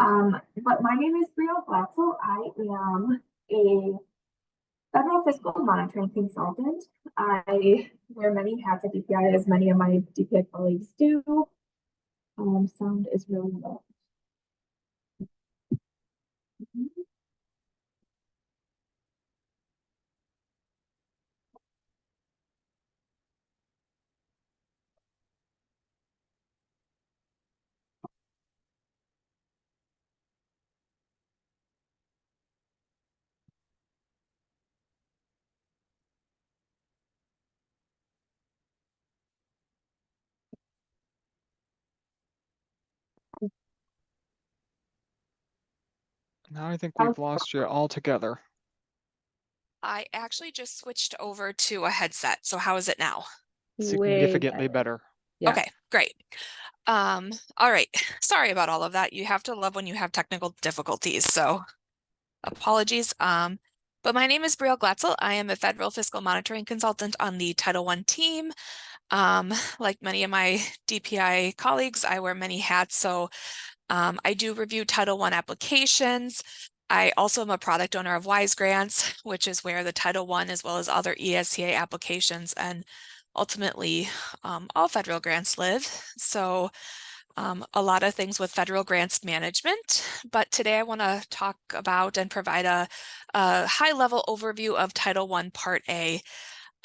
But my name is Brielle Glatzel. I am a federal fiscal monitoring consultant. I wear many hats at DPI, as many of my DPI colleagues do. Sound is really low. Now I think we've lost you altogether. I actually just switched over to a headset. So how is it now? Significantly better. Yeah. Okay, great. All right. Sorry about all of that. You have to love when you have technical difficulties. So apologies. But my name is Brielle Glatzel. I am a federal fiscal monitoring consultant on the Title I team. Like many of my DPI colleagues, I wear many hats. So I do review Title I applications. I also am a product owner of WISE grants, which is where the Title I as well as other ESCA applications and ultimately all federal grants live. So a lot of things with federal grants management, but today I want to talk about and provide a high-level overview of Title I Part A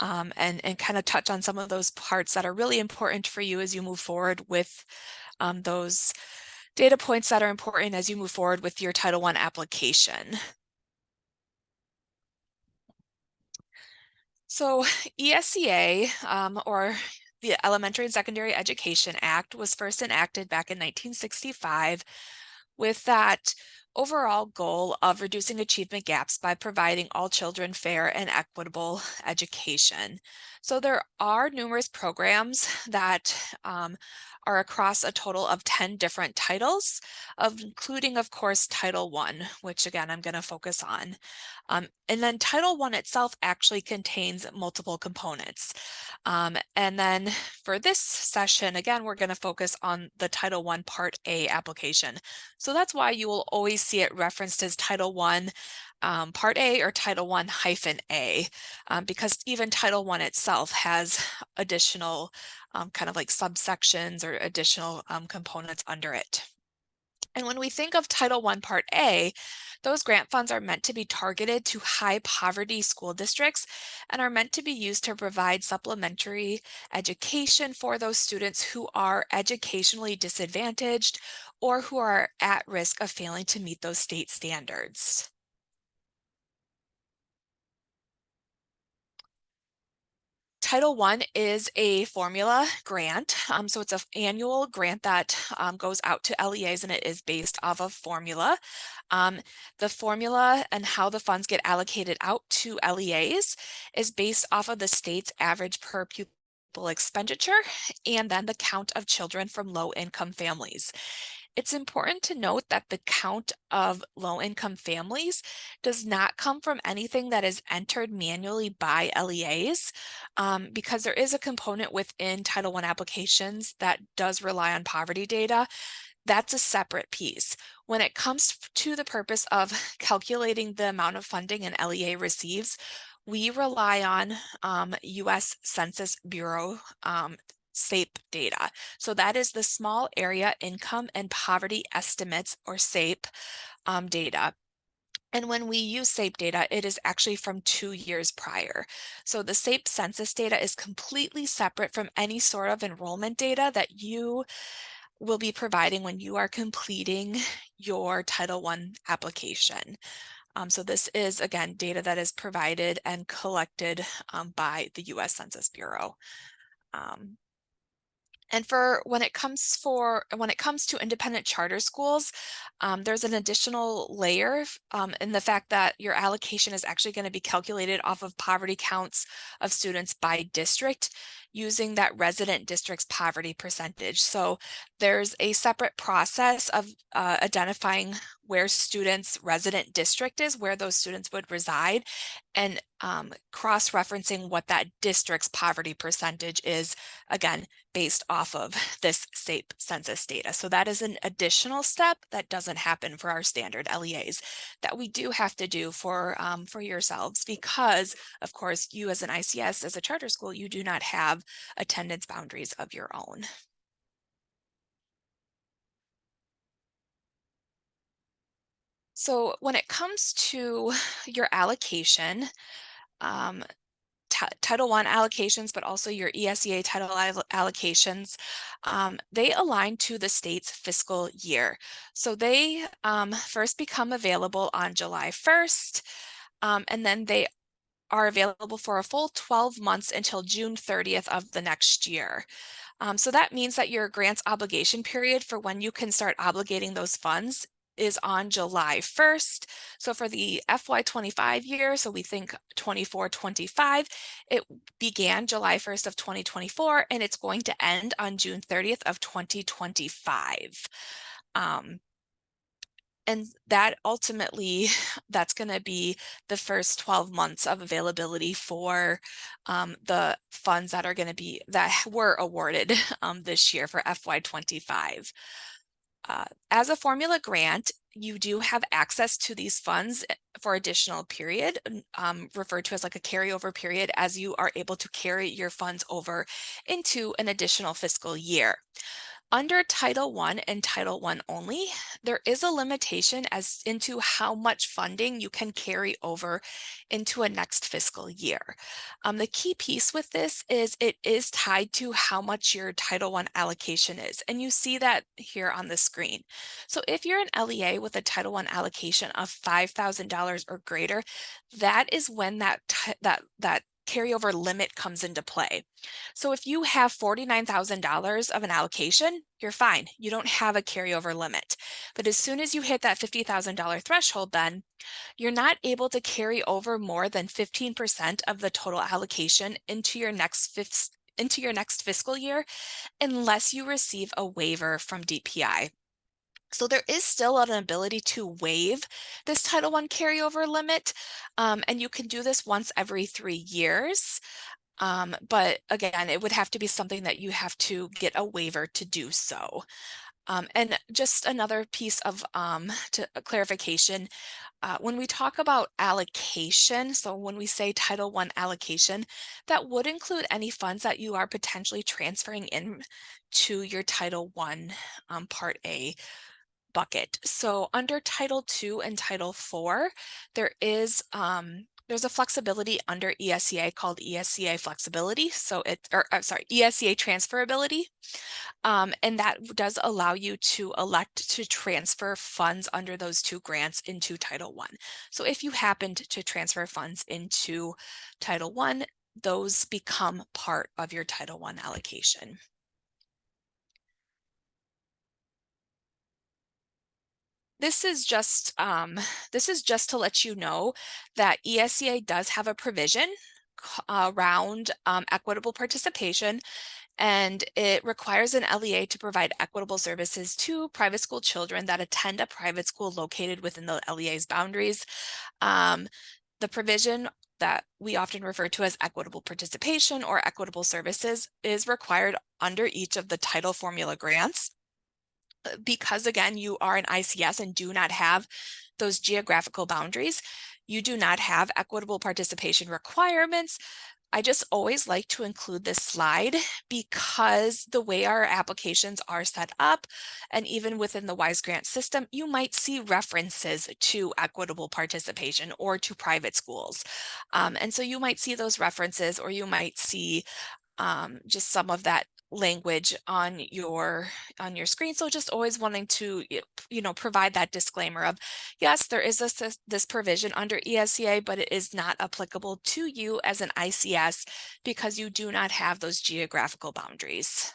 and kind of touch on some of those parts that are really important for you as you move forward with those data points that are important as you move forward with your Title I application. So ESCA, or the Elementary and Secondary Education Act, was first enacted back in 1965 with that overall goal of reducing achievement gaps by providing all children fair and equitable education. So there are numerous programs that are across a total of 10 different titles, including, of course, Title I, which again, I'm going to focus on. And then Title I itself actually contains multiple components. And then for this session, again, we're going to focus on the Title I Part A application. So that's why you will always see it referenced as Title I Part A or Title I-A, because even Title I itself has additional kind of like subsections or additional components under it. And when we think of Title I Part A, those grant funds are meant to be targeted to high poverty school districts and are meant to be used to provide supplementary education for those students who are educationally disadvantaged or who are at risk of failing to meet those state standards. Title I is a formula grant, so it's an annual grant that goes out to LEAs, and it is based off of formula. The formula and how the funds get allocated out to LEAs is based off of the state's average per pupil expenditure and then the count of children from low-income families. It's important to note that the count of low-income families does not come from anything that is entered manually by LEAs, because there is a component within Title I applications that does rely on poverty data. That's a separate piece. When it comes to the purpose of calculating the amount of funding an LEA receives, we rely on U.S. Census Bureau SAPE data. So that is the Small Area Income and Poverty Estimates, or SAPE data. And when we use SAPE data, it is actually from 2 years prior. So the SAPE census data is completely separate from any sort of enrollment data that you will be providing when you are completing your Title I application. So this is, again, data that is provided and collected by the U.S. Census Bureau. And when it comes to independent charter schools, there's an additional layer in the fact that your allocation is actually going to be calculated off of poverty counts of students by district. using that resident district's poverty percentage. So there's a separate process of identifying where students' resident district is, where those students would reside, and cross-referencing what that district's poverty percentage is, again, based off of this state census data. So that is an additional step that doesn't happen for our standard LEAs that we do have to do for yourselves, because of course you as an ICS, as a charter school, you do not have attendance boundaries of your own. So when it comes to your allocation, Title I allocations, but also your ESEA title allocations, they align to the state's fiscal year. So they first become available on July 1st, and then they are available for a full 12 months until June 30th of the next year. So that means that your grants obligation period for when you can start obligating those funds is on July 1st. So for the FY25 year, so we think 24-25, it began July 1st of 2024, and it's going to end on June 30th of 2025. And that ultimately, that's going to be the first 12 months of availability for the funds that are going to be, that were awarded this year for FY25. As a formula grant, you do have access to these funds for additional period, referred to as like a carryover period, as you are able to carry your funds over into an additional fiscal year. Under Title I and Title I only, there is a limitation as into how much funding you can carry over into a next fiscal year. The key piece with this is it is tied to how much your Title I allocation is, and you see that here on the screen. So if you're an LEA with a Title I allocation of $5,000 or greater, that is when that carryover limit comes into play. So if you have $49,000 of an allocation, you're fine. You don't have a carryover limit. But as soon as you hit that $50,000 threshold, then you're not able to carry over more than 15% of the total allocation into your next fiscal year unless you receive a waiver from DPI. So there is still an ability to waive this Title I carryover limit, and you can do this once every 3 years. But again, it would have to be something that you have to get a waiver to do so. And just another piece of clarification, when we talk about allocation, so when we say Title I allocation, that would include any funds that you are potentially transferring in to your Title I Part A bucket. So under Title II and Title IV, there is there's a flexibility under ESEA called ESEA flexibility. So ESEA transferability. And that does allow you to elect to transfer funds under those two grants into Title I. So if you happened to transfer funds into Title I, those become part of your Title I allocation. This is just to let you know that ESEA does have a provision around equitable participation, and it requires an LEA to provide equitable services to private school children that attend a private school located within the LEA's boundaries. The provision that we often refer to as equitable participation or equitable services is required under each of the title formula grants. Because again, you are an ICS and do not have those geographical boundaries, you do not have equitable participation requirements. I just always like to include this slide because the way our applications are set up, and even within the WISE grant system, you might see references to equitable participation or to private schools. And so you might see those references, or you might see just some of that language on your screen. So just always wanting to, provide that disclaimer of, yes, there is this provision under ESEA, but it is not applicable to you as an ICS because you do not have those geographical boundaries.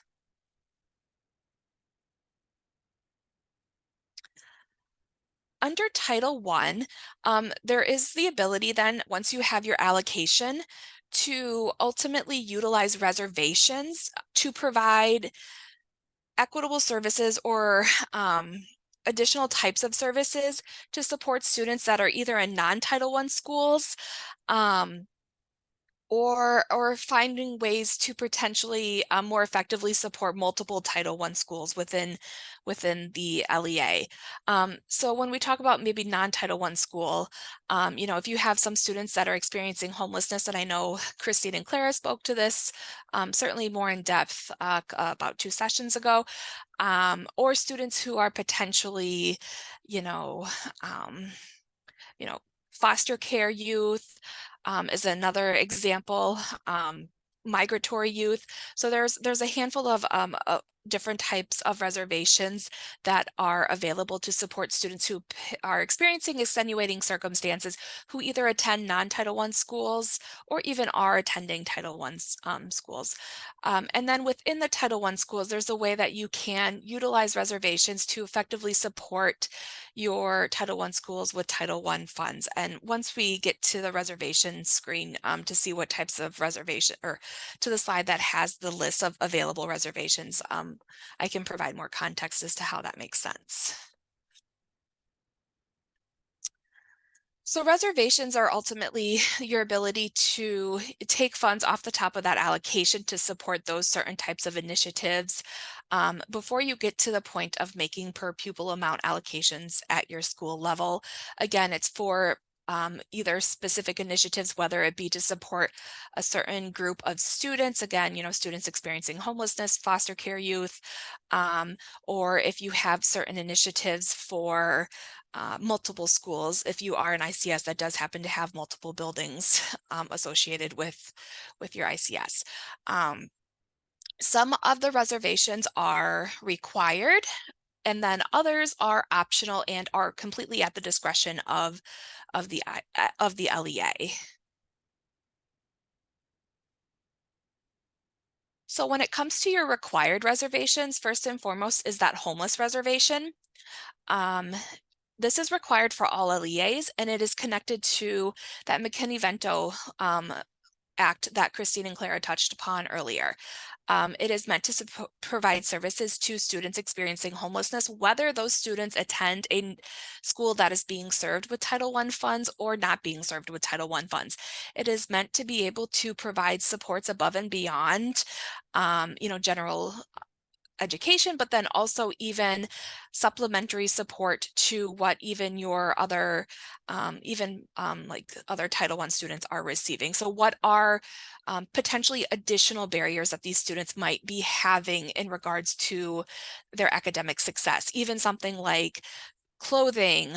Under Title I, there is the ability then, once you have your allocation, to ultimately utilize reservations to provide equitable services or additional types of services to support students that are either in non-Title I schools, or finding ways to potentially more effectively support multiple Title I schools within the LEA. So when we talk about maybe non-Title I school, you know, if you have some students that are experiencing homelessness, and I know Kristine and Clara spoke to this certainly more in depth about 2 sessions ago, or students who are potentially, you know, foster care youth is another example, migratory youth. So there's a handful of different types of reservations that are available to support students who are experiencing extenuating circumstances, who either attend non-Title I schools or even are attending Title I schools. And then within the Title I schools, there's a way that you can utilize reservations to effectively support your Title I schools with Title I funds. And once we get to the reservation screen to see what types of reservation, or to the slide that has the list of available reservations, I can provide more context as to how that makes sense. So reservations are ultimately your ability to take funds off the top of that allocation to support those certain types of initiatives before you get to the point of making per pupil amount allocations at your school level. Again, it's for either specific initiatives, whether it be to support a certain group of students, again, you know, students experiencing homelessness, foster care youth, or if you have certain initiatives for multiple schools. If you are an ICS that does happen to have multiple buildings associated with your ICS. Some of the reservations are required, and then others are optional and are completely at the discretion of the LEA. So when it comes to your required reservations, first and foremost is that homeless reservation. This is required for all LEAs, and it is connected to that McKinney-Vento Act that Kristine and Clara touched upon earlier. It is meant to provide services to students experiencing homelessness, whether those students attend a school that is being served with Title I funds or not being served with Title I funds. It is meant to be able to provide supports above and beyond, you know, general education, but then also even supplementary support to what even your other, like other Title I students are receiving. So what are potentially additional barriers that these students might be having in regards to their academic success? Even something like clothing,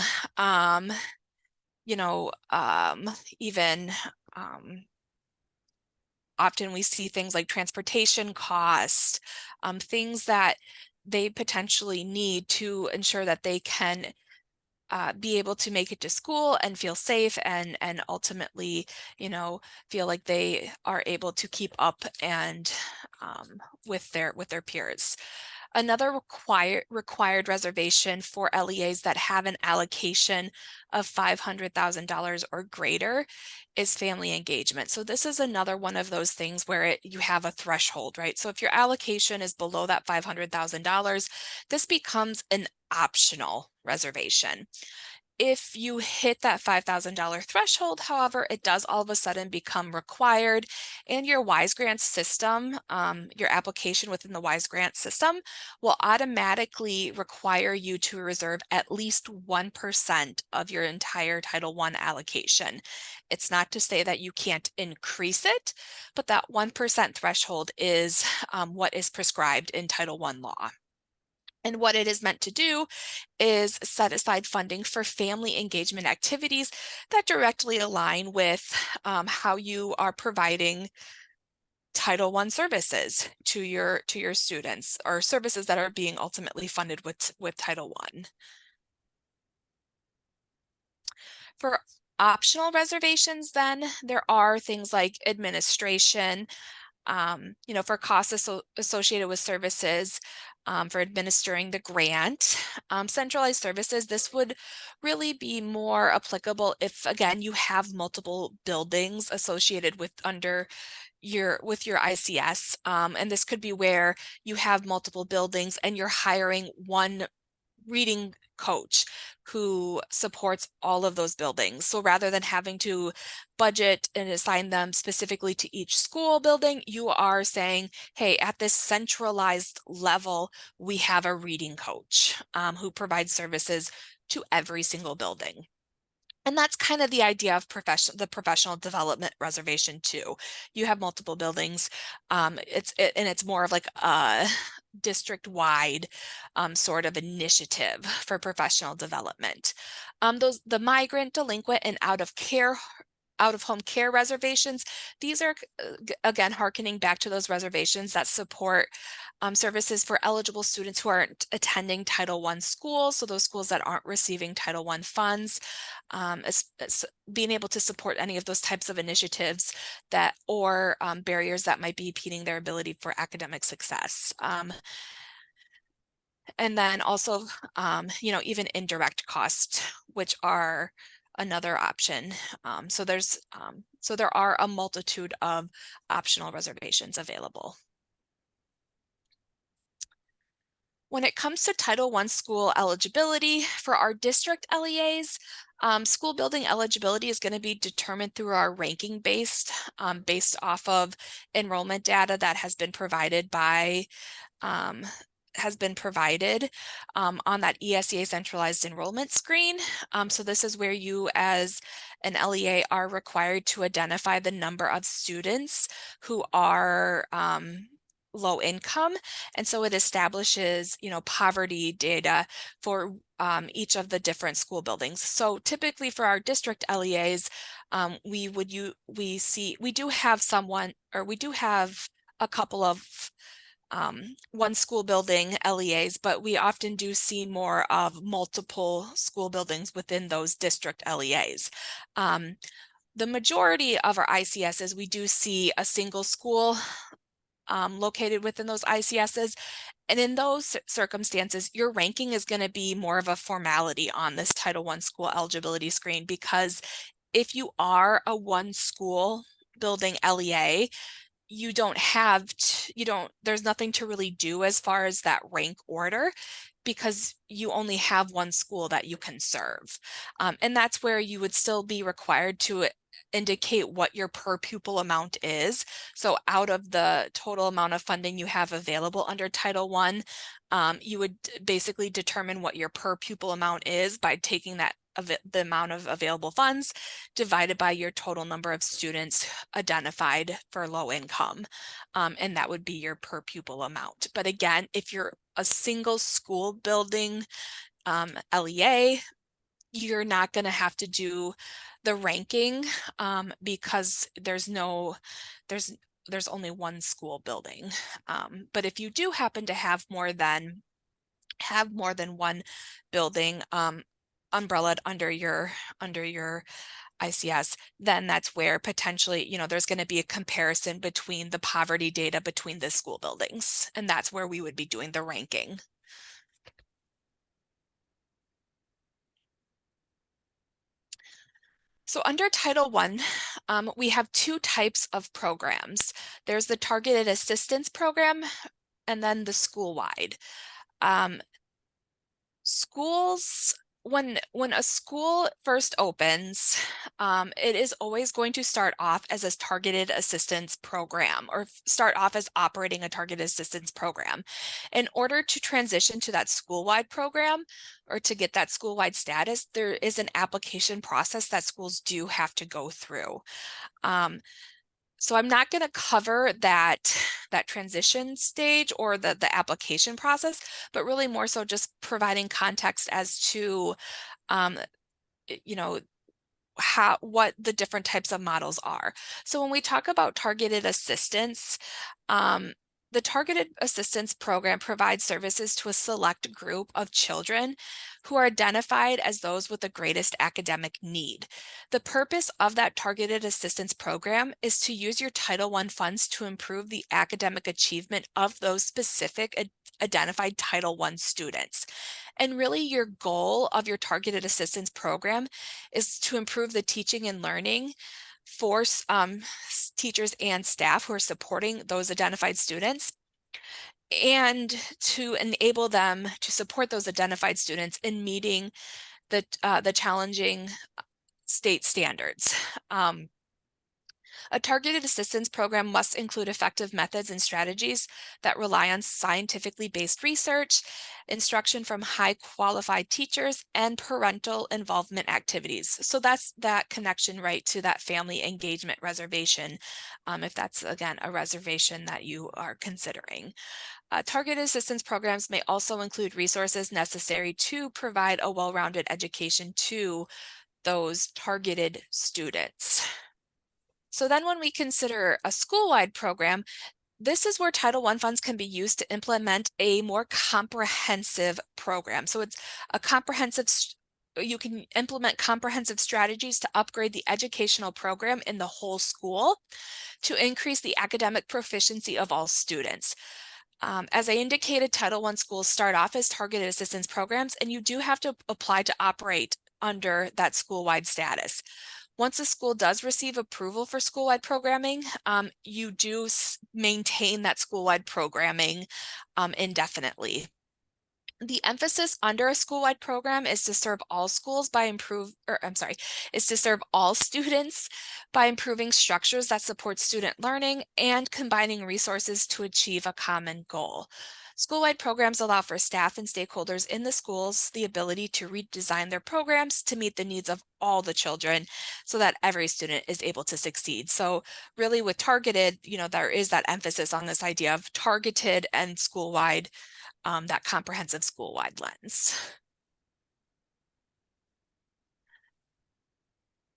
you know, even often we see things like transportation costs, things that they potentially need to ensure that they can be able to make it to school and feel safe and ultimately, you know, feel like they are able to keep up and with their peers. Another required reservation for LEAs that have an allocation of $500,000 or greater is family engagement. So this is another one of those things where you have a threshold, right? So if your allocation is below that $500,000, this becomes an optional reservation. If you hit that $5,000 threshold, however, it does all of a sudden become required, and your WISEgrants system, your application within the WISEgrants system will automatically require you to reserve at least 1% of your entire Title I allocation. It's not to say that you can't increase it, but that 1% threshold is what is prescribed in Title I law. And what it is meant to do is set aside funding for family engagement activities that directly align with how you are providing Title I services to your students, or services that are being ultimately funded with Title I. For optional reservations, then there are things like administration, you know, for costs associated with services. for administering the grant. Centralized services, this would really be more applicable if, again, you have multiple buildings associated with your ICS. And this could be where you have multiple buildings and you're hiring one reading coach who supports all of those buildings. So rather than having to budget and assign them specifically to each school building, you are saying, hey, at this centralized level, we have a reading coach who provides services to every single building. And that's kind of the idea of the professional development reservation too. You have multiple buildings. It's more of like a district-wide sort of initiative for professional development. The migrant, delinquent, and out-of-home care reservations, these are, again, hearkening back to those reservations that support services for eligible students who aren't attending Title I schools, so those schools that aren't receiving Title I funds, being able to support any of those types of initiatives or barriers that might be impeding their ability for academic success. And then also, even indirect costs, which are another option. So there are a multitude of optional reservations available. When it comes to Title I school eligibility for our district LEAs, school building eligibility is going to be determined through our ranking based off of enrollment data that has been provided on that ESEA centralized enrollment screen. So this is where you as an LEA are required to identify the number of students who are low income. And so it establishes, poverty data for each of the different school buildings. So typically for our district LEAs, we do have a couple of one school building LEAs, but we often do see more of multiple school buildings within those district LEAs. The majority of our ICSs, we do see a single school located within those ICSs. And in those circumstances, your ranking is going to be more of a formality on this Title I school eligibility screen, because if you are a one school building LEA, there's nothing to really do as far as that rank order, because you only have one school that you can serve. And that's where you would still be required to indicate what your per pupil amount is. So out of the total amount of funding you have available under Title I, you would basically determine what your per pupil amount is by taking the amount of available funds divided by your total number of students identified for low income. And that would be your per pupil amount. But again, if you're a single school building LEA, you're not going to have to do the ranking because there's only one school building. But if you do happen to have more than one building umbrellaed under your ICS, then that's where potentially, there's going to be a comparison between the poverty data between the school buildings, and that's where we would be doing the ranking. So under Title I, we have two types of programs. There's the Targeted Assistance Program and then the school-wide. When a school first opens, it is always going to start off as a targeted assistance program, or start off as operating a targeted assistance program. In order to transition to that school-wide program, or to get that school-wide status, there is an application process that schools do have to go through. So I'm not going to cover that transition stage or the application process, but really more so just providing context as to, what the different types of models are. So when we talk about targeted assistance, The Targeted Assistance Program provides services to a select group of children who are identified as those with the greatest academic need. The purpose of that Targeted Assistance Program is to use your Title I funds to improve the academic achievement of those specific identified Title I students. And really your goal of your Targeted Assistance Program is to improve the teaching and learning for teachers and staff who are supporting those identified students, and to enable them to support those identified students in meeting the challenging state standards. A targeted assistance program must include effective methods and strategies that rely on scientifically based research, instruction from high qualified teachers, and parental involvement activities. So that's that connection right to that family engagement reservation, if that's, again, a reservation that you are considering. Targeted assistance programs may also include resources necessary to provide a well-rounded education to those targeted students. So then when we consider a school-wide program, this is where Title I funds can be used to implement a more comprehensive program. So it's a comprehensive, you can implement comprehensive strategies to upgrade the educational program in the whole school to increase the academic proficiency of all students. As I indicated, Title I schools start off as targeted assistance programs, and you do have to apply to operate under that school-wide status. Once a school does receive approval for school-wide programming, you do maintain that school-wide programming indefinitely. The emphasis under a school-wide program is to serve all schools by is to serve all students by improving structures that support student learning and combining resources to achieve a common goal. School-wide programs allow for staff and stakeholders in the schools the ability to redesign their programs to meet the needs of all the children so that every student is able to succeed. So really with targeted, there is that emphasis on this idea of targeted and school-wide, that comprehensive school-wide lens.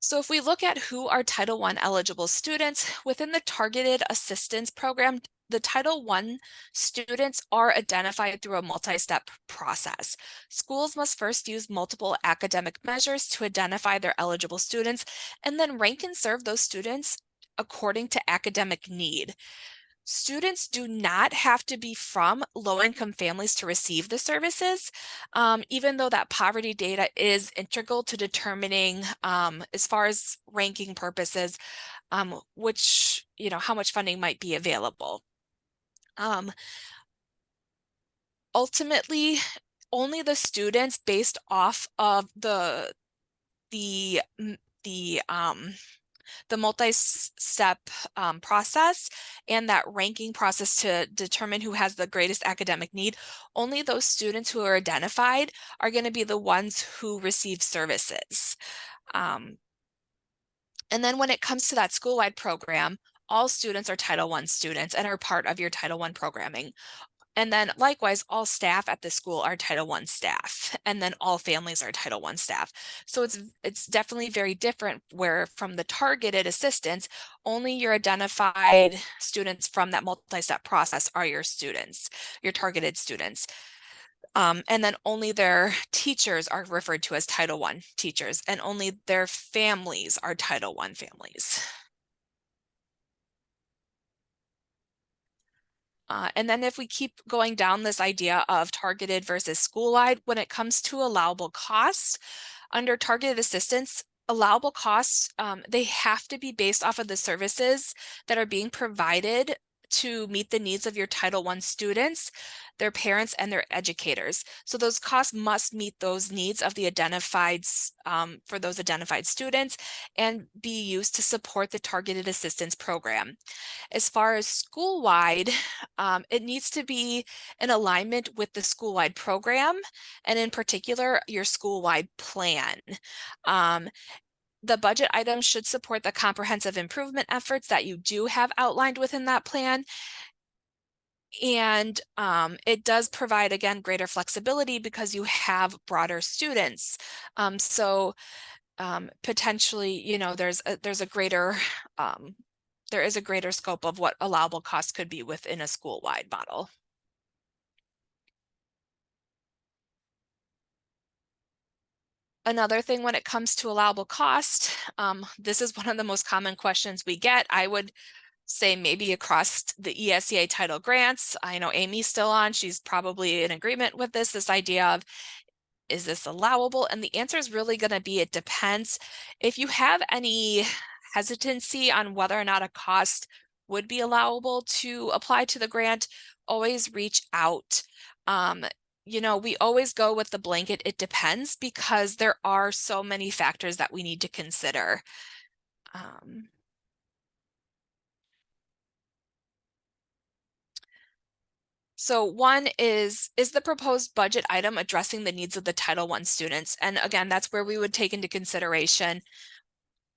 So if we look at who are Title I eligible students within the Targeted Assistance Program, the Title I students are identified through a multi-step process. Schools must first use multiple academic measures to identify their eligible students and then rank and serve those students according to academic need. Students do not have to be from low-income families to receive the services, even though that poverty data is integral to determining, as far as ranking purposes, which, how much funding might be available. Ultimately, only the students based off of the multi-step process and that ranking process to determine who has the greatest academic need, only those students who are identified are going to be the ones who receive services. And then when it comes to that school-wide program, all students are Title I students and are part of your Title I programming. And then likewise, all staff at the school are Title I staff, and then all families are Title I staff. So it's definitely very different, where from the targeted assistance, only your identified students from that multi-step process are your students, your targeted students. And then only their teachers are referred to as Title I teachers, and only their families are Title I families. And then if we keep going down this idea of targeted versus school-wide, when it comes to allowable costs, under targeted assistance, allowable costs, they have to be based off of the services that are being provided to meet the needs of your Title I students, their parents, and their educators. So those costs must meet those needs of the identified, for those identified students, and be used to support the targeted assistance program. As far as school-wide, it needs to be in alignment with the school-wide program, and in particular, your school-wide plan. The budget items should support the comprehensive improvement efforts that you do have outlined within that plan. And it does provide, again, greater flexibility because you have broader students. So potentially, there's a greater there is a greater scope of what allowable costs could be within a school-wide model. Another thing when it comes to allowable cost, this is one of the most common questions we get. I would say maybe across the ESEA title grants. I know Amy's still on. She's probably in agreement with this idea of, is this allowable? And the answer is really going to be, it depends. If you have any hesitancy on whether or not a cost would be allowable to apply to the grant, always reach out. You know, we always go with the blanket, it depends, because there are so many factors that we need to consider. So one is the proposed budget item addressing the needs of the Title I students? And again, that's where we would take into consideration,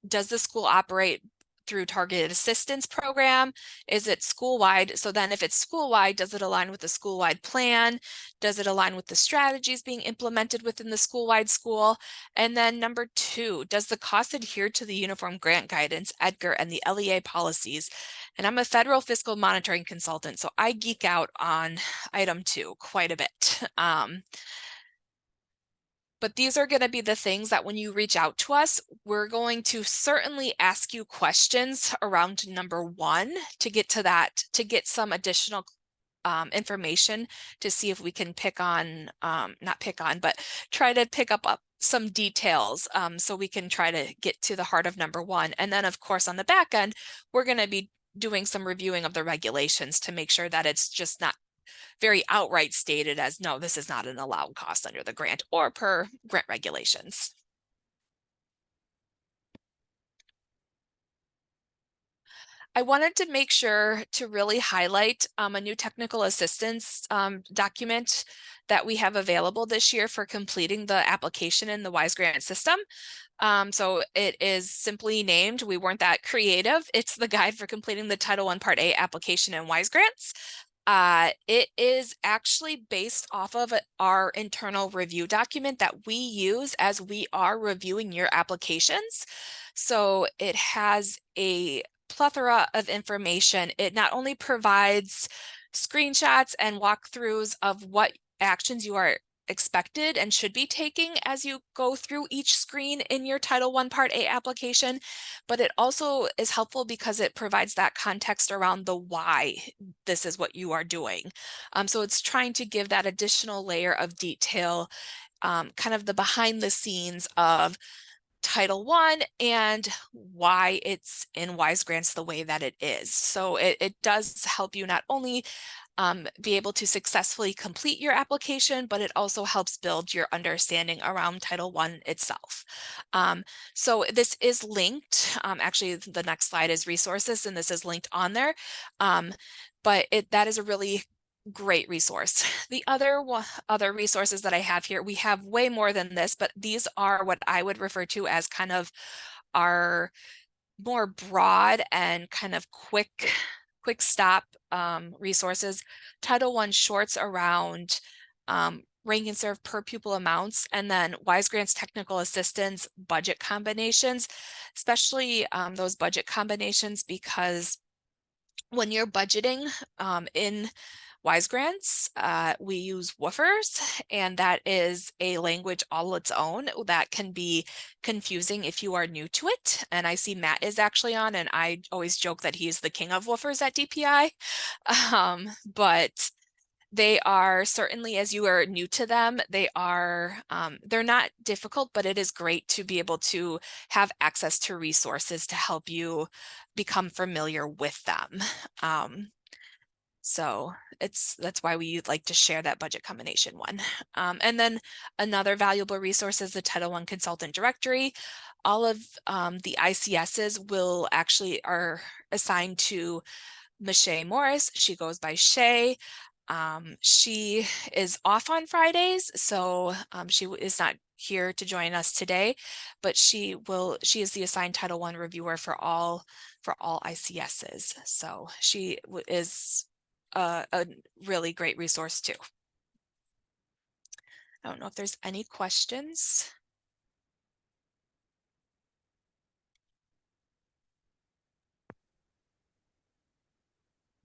does the school operate through targeted assistance program? Is it school-wide? So then if it's school-wide, does it align with the school-wide plan? Does it align with the strategies being implemented within the school-wide school? And then number two, does the cost adhere to the Uniform Grant Guidance, EDGAR, and the LEA policies? And I'm a federal fiscal monitoring consultant, so I geek out on item 2 quite a bit. But these are going to be the things that when you reach out to us, we're going to certainly ask you questions around number 1 to get to that, to get some additional information to see if we can but try to pick up some details so we can try to get to the heart of number 1. And then of course on the back end, we're going to be doing some reviewing of the regulations to make sure that it's just not very outright stated as, no, this is not an allowed cost under the grant or per grant regulations. I wanted to make sure to really highlight a new technical assistance document that we have available this year for completing the application in the WISE grant system. So it is simply named, we weren't that creative, it's the guide for completing the Title I Part A application in WISE grants. It is actually based off of our internal review document that we use as we are reviewing your applications. So it has a plethora of information. It not only provides screenshots and walkthroughs of what actions you are expected and should be taking as you go through each screen in your Title I Part A application, but it also is helpful because it provides that context around the why this is what you are doing. So it's trying to give that additional layer of detail, kind of the behind the scenes of Title I and why it's in WISE grants the way that it is. So it does help you not only be able to successfully complete your application, but it also helps build your understanding around Title I itself. So this is linked. Actually, the next slide is resources, and this is linked on there. But that is a really great resource. The other resources that I have here, we have way more than this, but these are what I would refer to as kind of our more broad and kind of quick stop resources. Title I shorts around rank and serve per pupil amounts, and then WISE grants technical assistance budget combinations, especially those budget combinations, because when you're budgeting in WISE grants, we use woofers, and that is a language all its own that can be confusing if you are new to it. And I see Matt is actually on, and I always joke that he's the king of woofers at DPI. But they are certainly, as you are new to them, they are, they're not difficult, but it is great to be able to have access to resources to help you become familiar with them. So that's why we like to share that budget combination one. And then another valuable resource is the Title I Consultant Directory. All of the ICSs will actually are assigned to Michelle Morris. She goes by Shay. She is off on Fridays, so she is not here to join us today, but she is the assigned Title I reviewer for all ICSs. So she is a really great resource too. I don't know if there's any questions.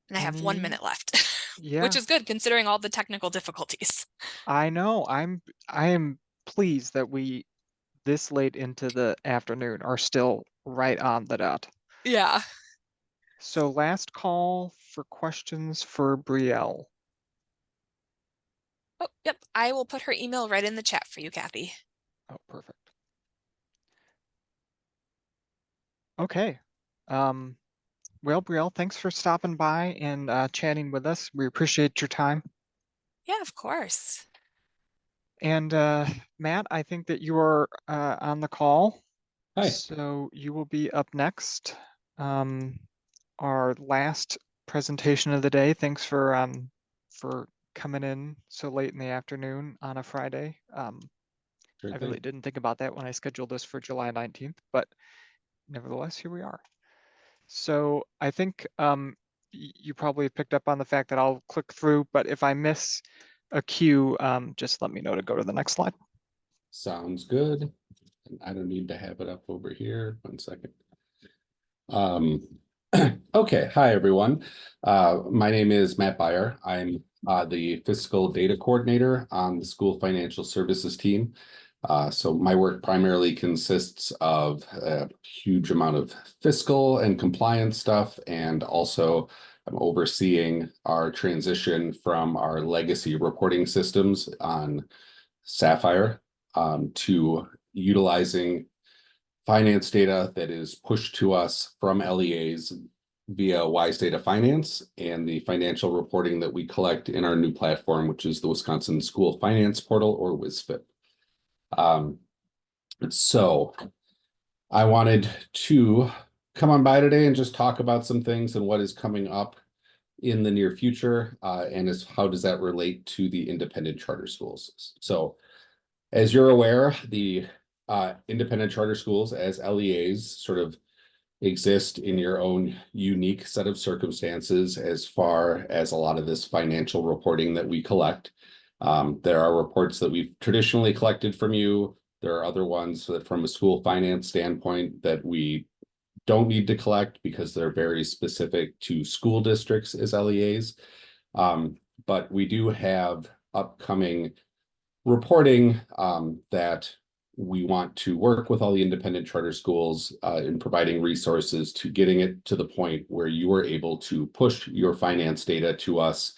And I have 1 minute left, Yeah, which is good considering all the technical difficulties. I know. I am pleased that we this late into the afternoon are still right on the dot. Yeah. So last call for questions for Brielle. Oh, yep. I will put her email right in the chat for you, Kathy. Oh, perfect. Okay. Well, Brielle, thanks for stopping by and chatting with us. We appreciate your time. Yeah, of course. And Matt, I think that you are on the call. Hi. So you will be up next. Our last presentation of the day. Thanks for coming in so late in the afternoon on a Friday. Sure I thing. really didn't think about that when I scheduled this for July 19th, but nevertheless, here we are. So I think you probably picked up on the fact that I'll click through, but if I miss a cue, just let me know to go to the next slide. Sounds good. I don't need to have it up over here. 1 second. Okay. Hi, everyone. My name is Matt Baier. I'm the fiscal data coordinator on the school financial services team. So my work primarily consists of a huge amount of fiscal and compliance stuff, and also I'm overseeing our transition from our legacy reporting systems on Sapphire to utilizing finance data that is pushed to us from LEAs via WISEData Finance and the financial reporting that we collect in our new platform, which is the Wisconsin School Finance Portal, or WISFIP. So I wanted to come on by today and just talk about some things and what is coming up in the near future, and how does that relate to the independent charter schools. So as you're aware, the independent charter schools as LEAs sort of exist in your own unique set of circumstances as far as a lot of this financial reporting that we collect. There are reports that we've traditionally collected from you. There are other ones that from a school finance standpoint that we don't need to collect because they're very specific to school districts as LEAs. But we do have upcoming reporting that we want to work with all the independent charter schools in providing resources to getting it to the point where you are able to push your finance data to us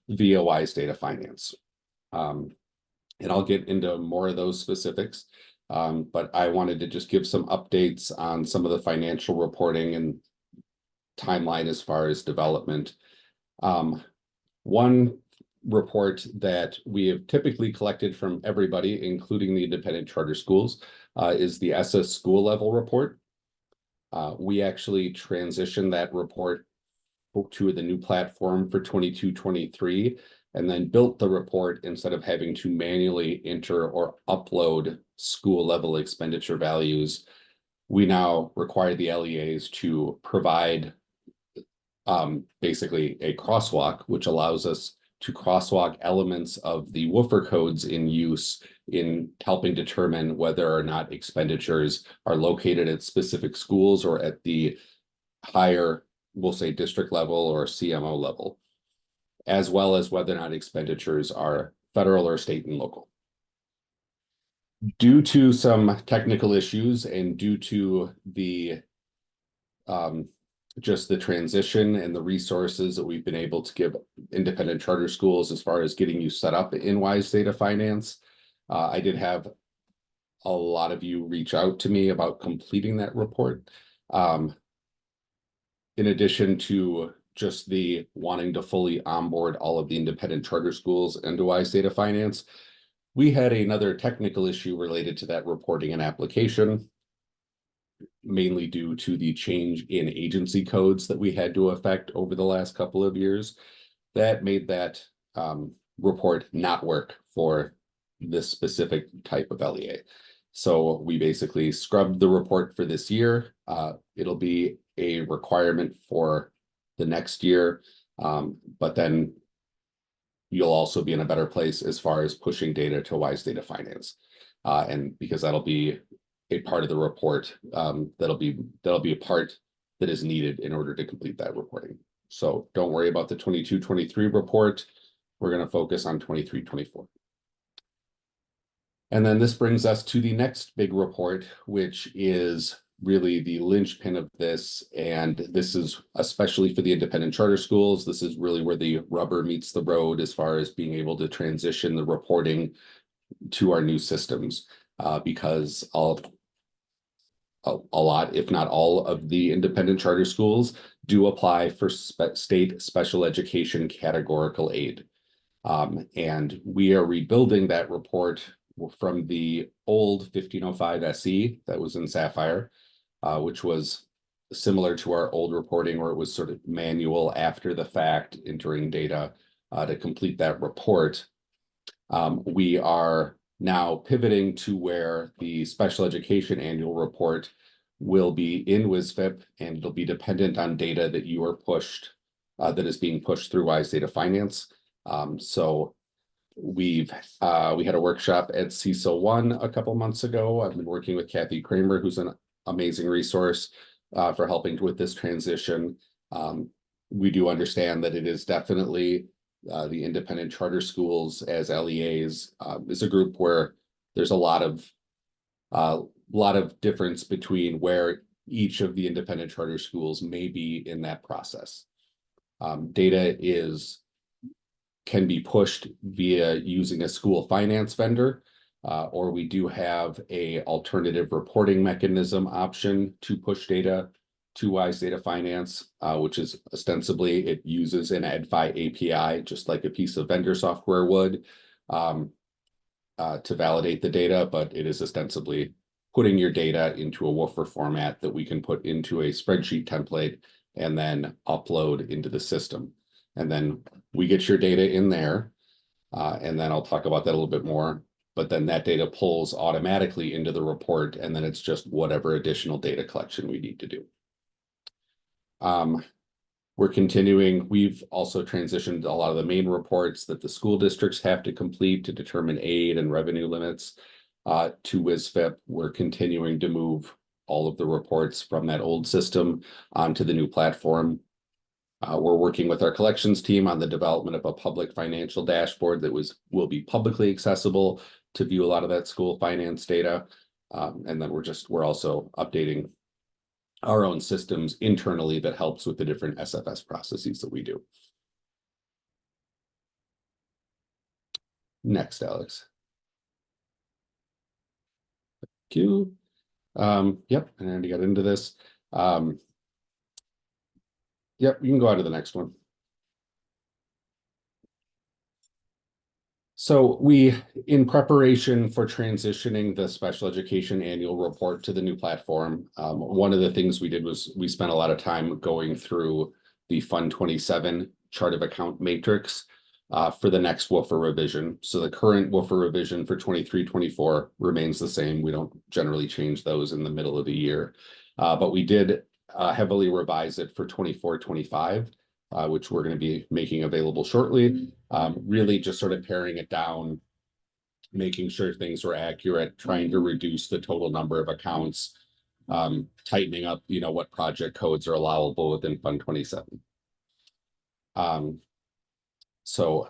via WISEData Finance. And I'll get into more of those specifics, but I wanted to just give some updates on some of the financial reporting and timeline as far as development. One report that we have typically collected from everybody, including the independent charter schools, is the SS school level report. We actually transitioned that report to the new platform for 22-23, and then built the report instead of having to manually enter or upload school level expenditure values. We now require the LEAs to provide basically a crosswalk, which allows us to crosswalk elements of the woofer codes in use in helping determine whether or not expenditures are located at specific schools or at the higher, we'll say, district level or CMO level, as well as whether or not expenditures are federal or state and local. Due to some technical issues and due to the just the transition and the resources that we've been able to give independent charter schools as far as getting you set up in WISEData Finance, I did have a lot of you reach out to me about completing that report. In addition to just the wanting to fully onboard all of the independent charter schools into WISEData Finance, we had another technical issue related to that reporting and application, mainly due to the change in agency codes that we had to affect over the last couple of years. That made that report not work for this specific type of LEA. So we basically scrubbed the report for this year. It'll be a requirement for the next year, but then you'll also be in a better place as far as pushing data to WISEData Finance. And because that'll be a part of the report, that'll be a part that is needed in order to complete that reporting. So don't worry about the 22-23 report. We're going to focus on 23-24. And then this brings us to the next big report, which is really the linchpin of this. And this is especially for the independent charter schools. This is really where the rubber meets the road as far as being able to transition the reporting to our new systems, because a lot, if not all, of the independent charter schools do apply for state special education categorical aid. And we are rebuilding that report from the old 1505 SE that was in Sapphire, which was similar to our old reporting where it was sort of manual after the fact, entering data to complete that report. We are now pivoting to where the special education annual report will be in WISFIP, and it'll be dependent on data that you are pushed, that is being pushed through WISEData Finance. So we had a workshop at CISO 1 a couple months ago. I've been working with Kathy Kramer, who's an amazing resource for helping with this transition. We do understand that it is definitely the independent charter schools as LEAs is a group where there's a lot of difference between where each of the independent charter schools may be in that process. Data can be pushed via using a school finance vendor, or we do have a alternative reporting mechanism option to push data to WISEData Finance, which is ostensibly it uses an EdFi API, just like a piece of vendor software would, to validate the data, but it is ostensibly putting your data into a woofer format that we can put into a spreadsheet template and then upload into the system. And then we get your data in there, and then I'll talk about that a little bit more, but then that data pulls automatically into the report, and then it's just whatever additional data collection we need to do. We're continuing. We've also transitioned a lot of the main reports that the school districts have to complete to determine aid and revenue limits to WISFIP. We're continuing to move all of the reports from that old system onto the new platform. We're working with our collections team on the development of a public financial dashboard that will be publicly accessible to view a lot of that school finance data. And then we're also updating our own systems internally that helps with the different SFS processes that we do. Next, Alex. Thank you. Yep, I already got into this. Yep, you can go on to the next one. So in preparation for transitioning the special education annual report to the new platform, one of the things we did was we spent a lot of time going through the Fund 27 chart of account matrix for the next WFR revision. So the current WFR revision for 23-24 remains the same. We don't generally change those in the middle of the year, but we did heavily revise it for 24-25. Which we're going to be making available shortly. Really just sort of paring it down, making sure things were accurate, trying to reduce the total number of accounts, tightening up, what project codes are allowable within Fund 27. So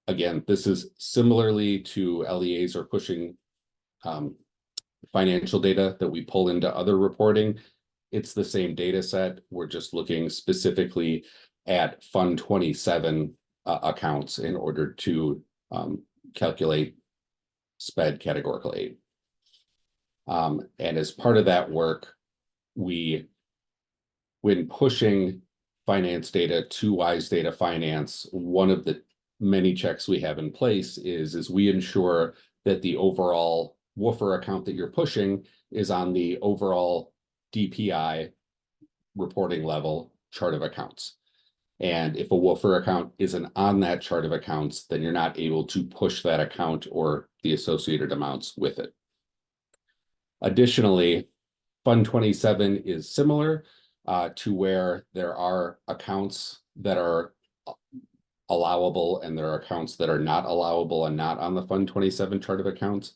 again, this is similarly to LEAs or pushing financial data that we pull into other reporting. It's the same data set. We're just looking specifically at Fund 27 accounts in order to calculate SPED categorical aid. And as part of that work, when pushing finance data to WISEData Finance, one of the many checks we have in place is we ensure that the overall WFR account that you're pushing is on the overall DPI reporting level chart of accounts. And if a WFR account isn't on that chart of accounts, then you're not able to push that account or the associated amounts with it. Additionally, Fund 27 is similar to where there are accounts that are allowable and there are accounts that are not allowable and not on the Fund 27 chart of accounts.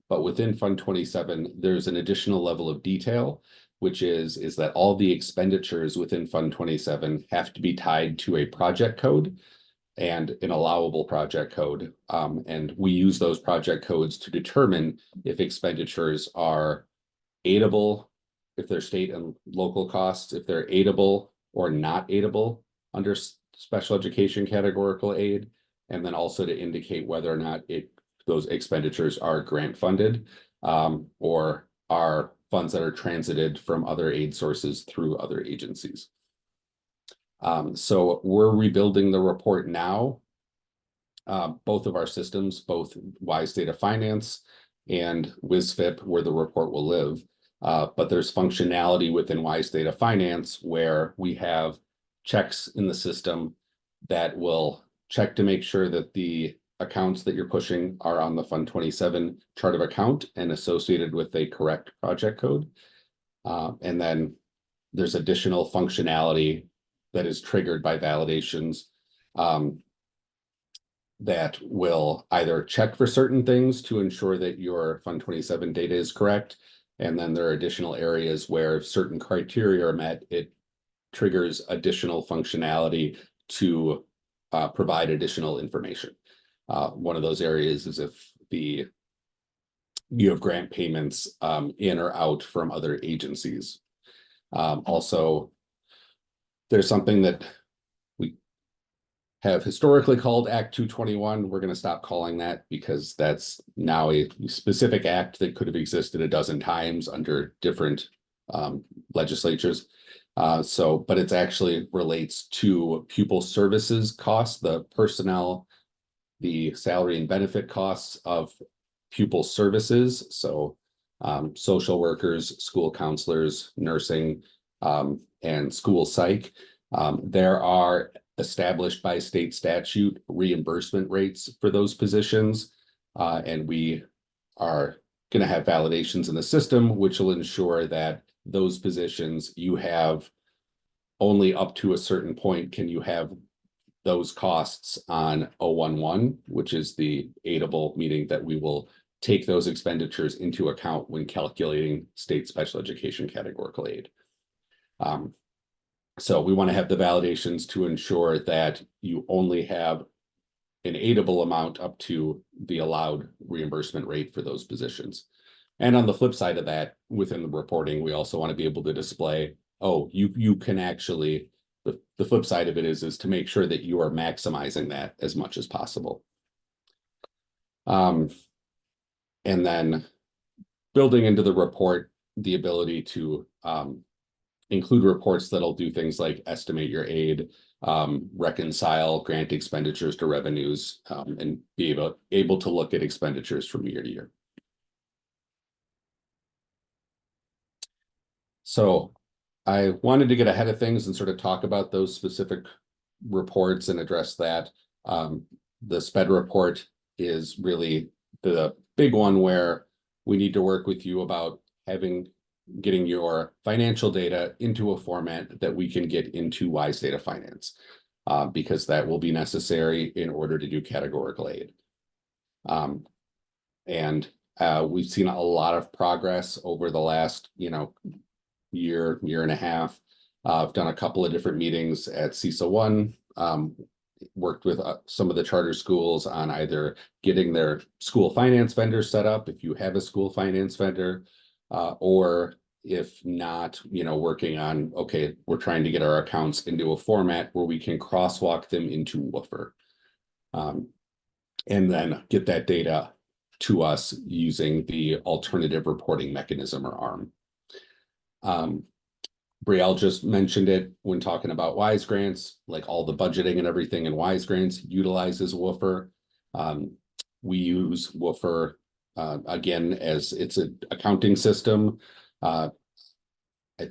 But within Fund 27, there's an additional level of detail which is that all the expenditures within Fund 27 have to be tied to a project code and an allowable project code. And we use those project codes to determine if expenditures are aidable, if they're state and local costs, if they're aidable or not aidable under special education categorical aid, and then also to indicate whether or not those expenditures are grant funded or are funds that are transited from other aid sources through other agencies. So we're rebuilding the report now. Both of our systems, both WISEData Finance and WISFIP, where the report will live. But there's functionality within WISEData Finance where we have checks in the system that will check to make sure that the accounts that you're pushing are on the Fund 27 chart of account and associated with a correct project code. And then there's additional functionality that is triggered by validations that will either check for certain things to ensure that your Fund 27 data is correct. And then there are additional areas where if certain criteria are met, it triggers additional functionality to provide additional information. One of those areas is if you have grant payments in or out from other agencies. Also, there's something that we have historically called Act 221. We're going to stop calling that because that's now a specific act that could have existed a dozen times under different legislatures. But it actually relates to pupil services costs, the personnel, the salary and benefit costs of pupil services. So social workers, school counselors, nursing, and school psych. There are established by state statute reimbursement rates for those positions. And we are going to have validations in the system, which will ensure that those positions you have only up to a certain point can you have those costs on 011, which is the aidable, meaning that we will take those expenditures into account when calculating state special education categorical aid. So we want to have the validations to ensure that you only have an aidable amount up to the allowed reimbursement rate for those positions. And on the flip side of that, within the reporting, we also want to be able to display, oh, you can actually, the flip side of it is to make sure that you are maximizing that as much as possible. And then building into the report, the ability to include reports that'll do things like estimate your aid, reconcile grant expenditures to revenues, and be able to look at expenditures from year to year. So I wanted to get ahead of things and sort of talk about those specific reports and address that. The SPED report is really the big one where we need to work with you about getting your financial data into a format that we can get into WISEData Finance, because that will be necessary in order to do categorical aid. We've seen a lot of progress over the last, year and a half. I've done a couple of different meetings at CISA 1, worked with some of the charter schools on either getting their school finance vendors set up, if you have a school finance vendor, or if not, working on, okay, we're trying to get our accounts into a format where we can crosswalk them into Woofer, and then get that data to us using the alternative reporting mechanism, or ARM. Brielle just mentioned it when talking about WISE grants, like all the budgeting and everything in WISE grants utilizes Woofer. We use Woofer again as it's an accounting system. I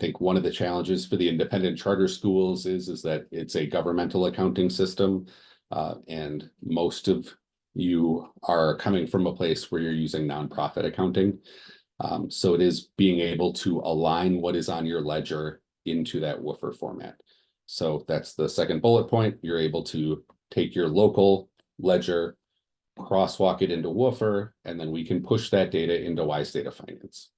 think one of the challenges for the independent charter schools is that it's a governmental accounting system, and most of you are coming from a place where you're using nonprofit accounting. So it is being able to align what is on your ledger into that Woofer format. So that's the second bullet point. You're able to take your local ledger, crosswalk it into Woofer, and then we can push that data into WISEData Finance.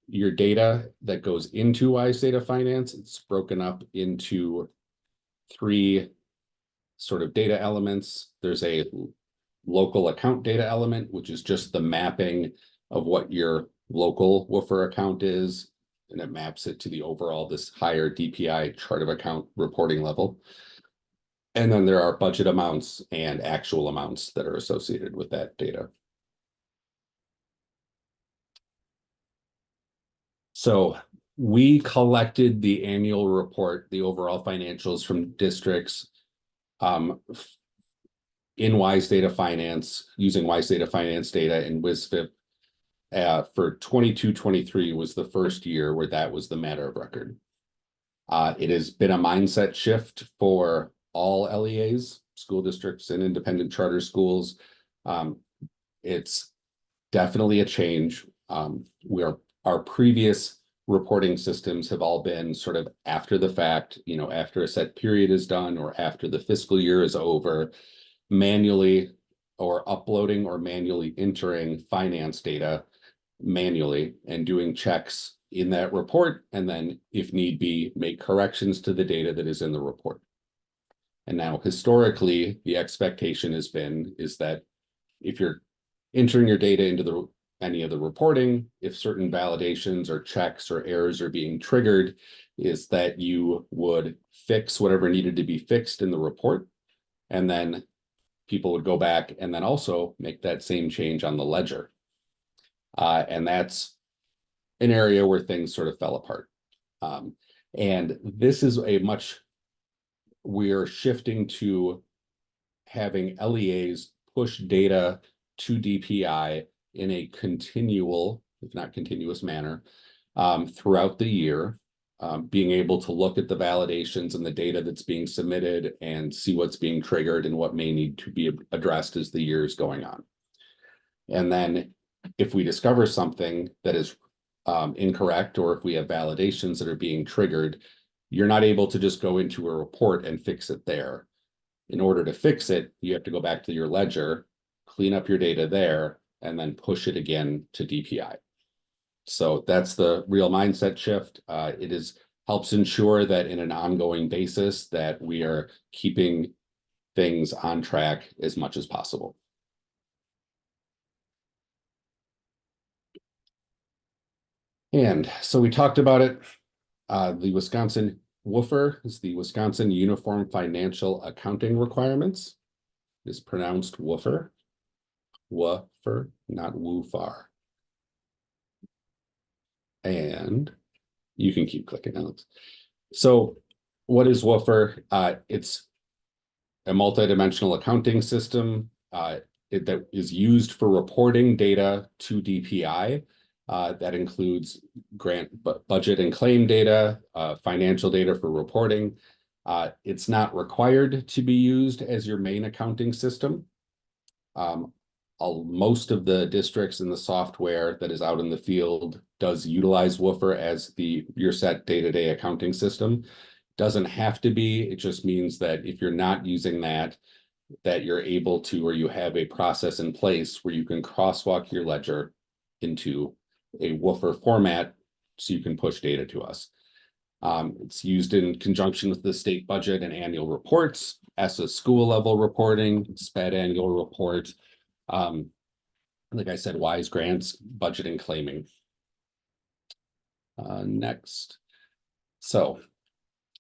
Your data that goes into WISEData Finance, it's broken up into 3 sort of data elements. There's a local account data element, which is just the mapping of what your local woofer account is, and it maps it to the overall, this higher DPI chart of account reporting level. And then there are budget amounts and actual amounts that are associated with that data. So we collected the annual report, the overall financials from districts in WISEData Finance, using WISEData Finance data in WISFIP for 22-23 was the first year where that was the matter of record. It has been a mindset shift for all LEAs, school districts and independent charter schools. It's definitely a change. Our previous reporting systems have all been sort of after the fact, you know, after a set period is done or after the fiscal year is over, manually or uploading or manually entering finance data manually and doing checks in that report, and then if need be, make corrections to the data that is in the report. And now historically, the expectation is that if you're entering your data into any of the reporting, if certain validations or checks or errors are being triggered, is that you would fix whatever needed to be fixed in the report, and then people would go back and then also make that same change on the ledger. And that's an area where things sort of fell apart. And this is we're shifting to having LEAs push data to DPI in a continual, if not continuous manner, throughout the year, being able to look at the validations and the data that's being submitted and see what's being triggered and what may need to be addressed as the year is going on. And then if we discover something that is incorrect, or if we have validations that are being triggered, you're not able to just go into a report and fix it there. In order to fix it, you have to go back to your ledger, clean up your data there, and then push it again to DPI. So that's the real mindset shift. It helps ensure that in an ongoing basis that we are keeping things on track as much as possible. And so we talked about it. The Wisconsin WFR is the Wisconsin Uniform Financial Accounting Requirements. It's pronounced WFR. WFR, not WFAR. And you can keep clicking, Alex. So what is WFR? It's a multidimensional accounting system that is used for reporting data to DPI. That includes budget and claim data, financial data for reporting. It's not required to be used as your main accounting system. Most of the districts in the software that is out in the field does utilize WFR as your set day-to-day accounting system. Doesn't have to be. It just means that if you're not using that you're able to, or you have a process in place where you can crosswalk your ledger into a WFR format so you can push data to us. It's used in conjunction with the state budget and annual reports, ESSA school level reporting, SPED annual report. Like I said, WISE grants, budget and claiming. Next.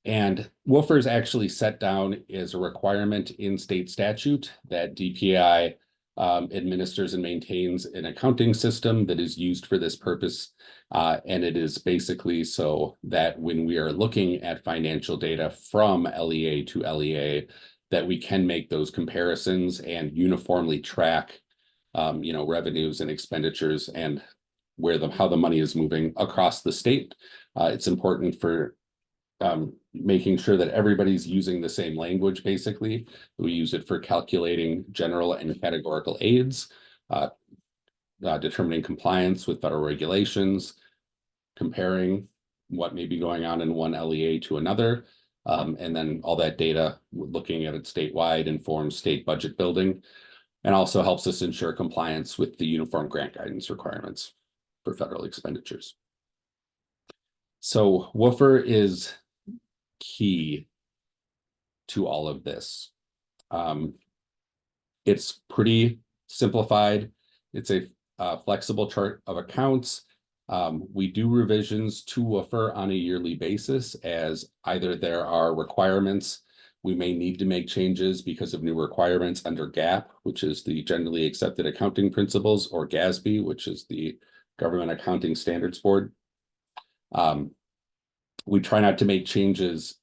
And WFR is actually set down as a requirement in state statute that DPI administers and maintains an accounting system that is used for this purpose. And it is basically so that when we are looking at financial data from LEA to LEA, that we can make those comparisons and uniformly track revenues and expenditures and how the money is moving across the state. It's important for making sure that everybody's using the same language. Basically, we use it for calculating general and categorical aids, determining compliance with federal regulations, comparing what may be going on in one LEA to another, and then all that data, looking at it statewide, informs state budget building, and also helps us ensure compliance with the uniform grant guidance requirements. for federal expenditures. So WRCCS is key to all of this. It's pretty simplified. It's a flexible chart of accounts. We do revisions to WRCCS on a yearly basis, as either there are requirements, we may need to make changes because of new requirements under GAAP, which is the Generally Accepted Accounting Principles, or GASB, which is the Government Accounting Standards Board. We try not to make changes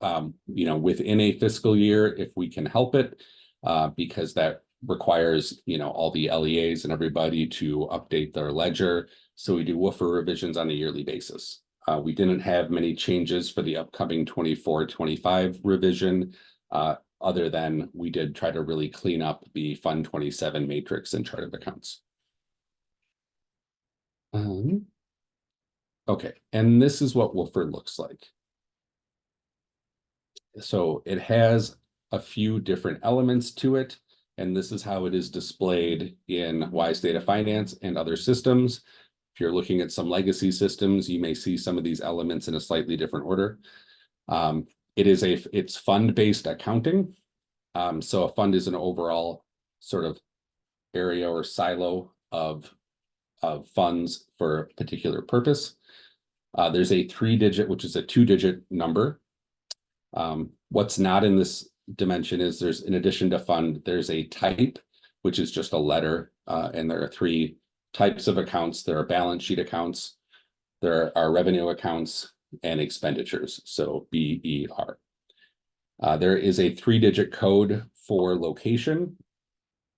within a fiscal year if we can help it, because that requires, all the LEAs and everybody to update their ledger. So we do WRCCS revisions on a yearly basis. We didn't have many changes for the upcoming 24-25 revision, other than we did try to really clean up the Fund 27 matrix and chart of accounts. Okay, and this is what WRCCS looks like. So it has a few different elements to it, and this is how it is displayed in WISE Data Finance and other systems. If you're looking at some legacy systems, you may see some of these elements in a slightly different order. It's fund-based accounting. So a fund is an overall sort of area or silo of funds for a particular purpose. There's a 3-digit, which is a 2-digit number. What's not in this dimension is there's, in addition to fund, there's a type, which is just a letter, and there are 3 types of accounts. There are balance sheet accounts, there are revenue accounts, and expenditures, so BER. There is a 3-digit code for location,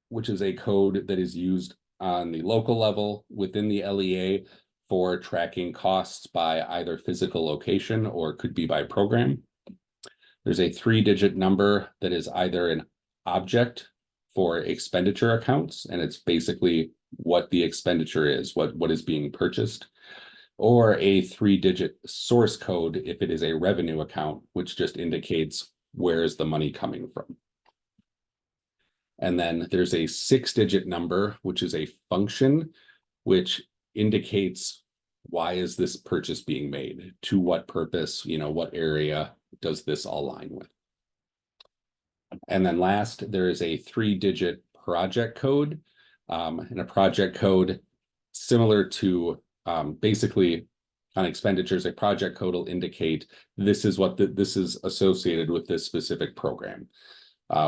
which is a code that is used on the local level within the LEA for tracking costs by either physical location or could be by program. There's a 3-digit number that is either an object for expenditure accounts, and it's basically what the expenditure is, what is being purchased, or a 3-digit source code if it is a revenue account, which just indicates where is the money coming from. And then there's a 6-digit number, which is a function, which indicates why is this purchase being made, to what purpose, what area does this align with. And then last, there is a 3-digit project code, and a project code similar to basically on expenditures. A project code will indicate this is what this is associated with this specific program,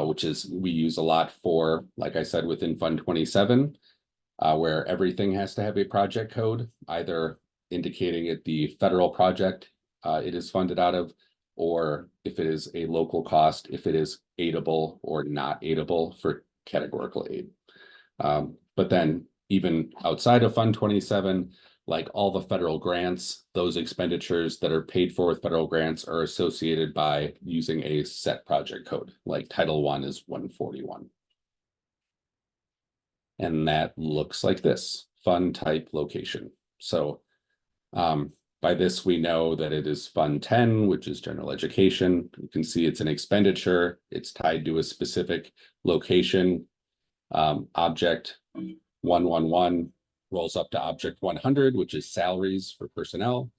which is we use a lot for, like I said, within Fund 27, where everything has to have a project code, either indicating it the federal project it is funded out of, or if it is a local cost, if it is aidable or not aidable for categorical aid. But then even outside of Fund 27, like all the federal grants, those expenditures that are paid for with federal grants are associated by using a set project code, like Title I is 141. And that looks like this, fund type location. So by this, we know that it is Fund 10, which is general education. You can see it's an expenditure. It's tied to a specific location. Object 111 rolls up to object 100, which is salaries for personnel.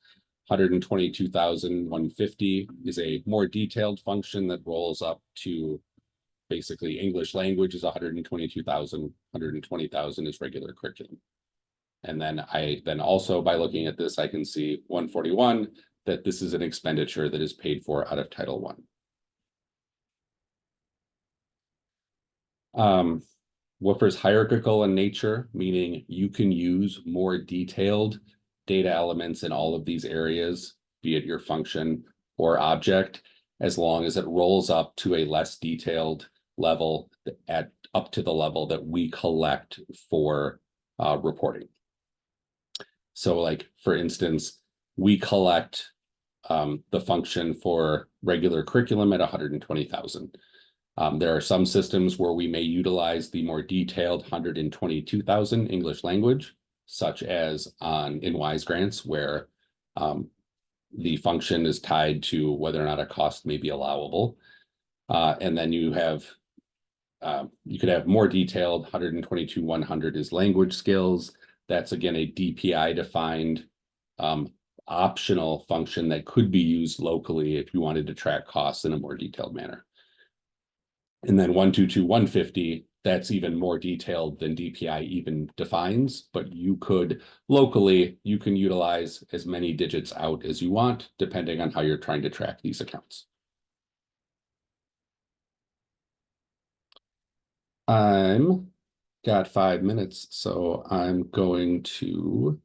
122,150 is a more detailed function that rolls up to basically English language is 122,000, 120,000 is regular curriculum. And then also by looking at this, I can see 141, that this is an expenditure that is paid for out of Title I. WRCCS is hierarchical in nature, meaning you can use more detailed data elements in all of these areas, be it your function or object, as long as it rolls up to a less detailed level up to the level that we collect for reporting. So like, for instance, we collect the function for regular curriculum at 120,000. There are some systems where we may utilize the more detailed 122,000 English language, such as in WISE grants, where the function is tied to whether or not a cost may be allowable. And then you could have more detailed 122,100 is language skills. That's again a DPI defined optional function that could be used locally if you wanted to track costs in a more detailed manner. And then 122.150, that's even more detailed than DPI even defines, but you could locally, you can utilize as many digits out as you want, depending on how you're trying to track these accounts. I'm got 5 minutes, so I'm going to.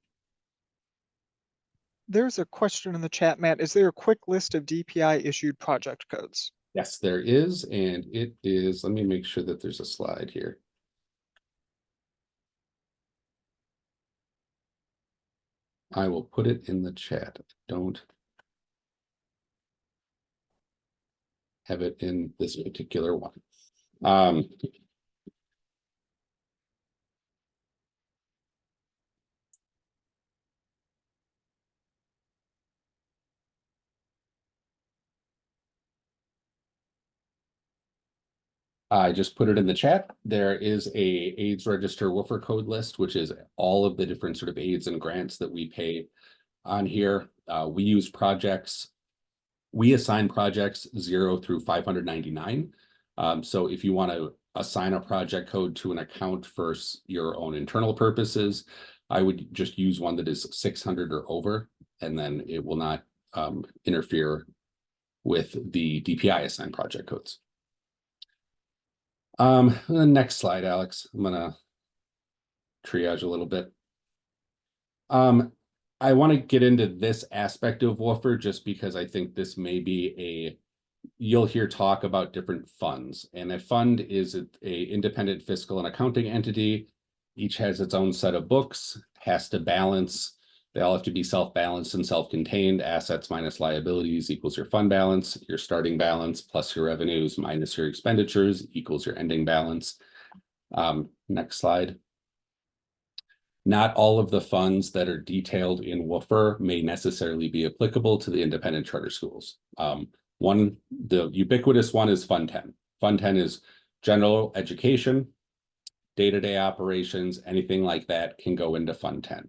There's a question in the chat, Matt. Is there a quick list of DPI issued project codes? Yes, there is, and it is, let me make sure that there's a slide here. I will put it in the chat. Don't have it in this particular one. I just put it in the chat. There is a AIDS register woofer code list, which is all of the different sort of aids and grants that we pay on here. We use projects. We assign projects 0 through 599. So if you want to assign a project code to an account for your own internal purposes, I would just use one that is 600 or over, and then it will not interfere with the DPI assigned project codes. The next slide, Alex. I'm gonna triage a little bit. I want to get into this aspect of woofer just because I think this may be you'll hear talk about different funds, and a fund is a independent fiscal and accounting entity. Each has its own set of books, has to balance. They all have to be self-balanced and self-contained. Assets minus liabilities equals your fund balance. Your starting balance plus your revenues minus your expenditures equals your ending balance. Next slide. Not all of the funds that are detailed in woofer may necessarily be applicable to the independent charter schools. The ubiquitous one is Fund 10. Fund 10 is general education, day-to-day operations, anything like that can go into Fund 10.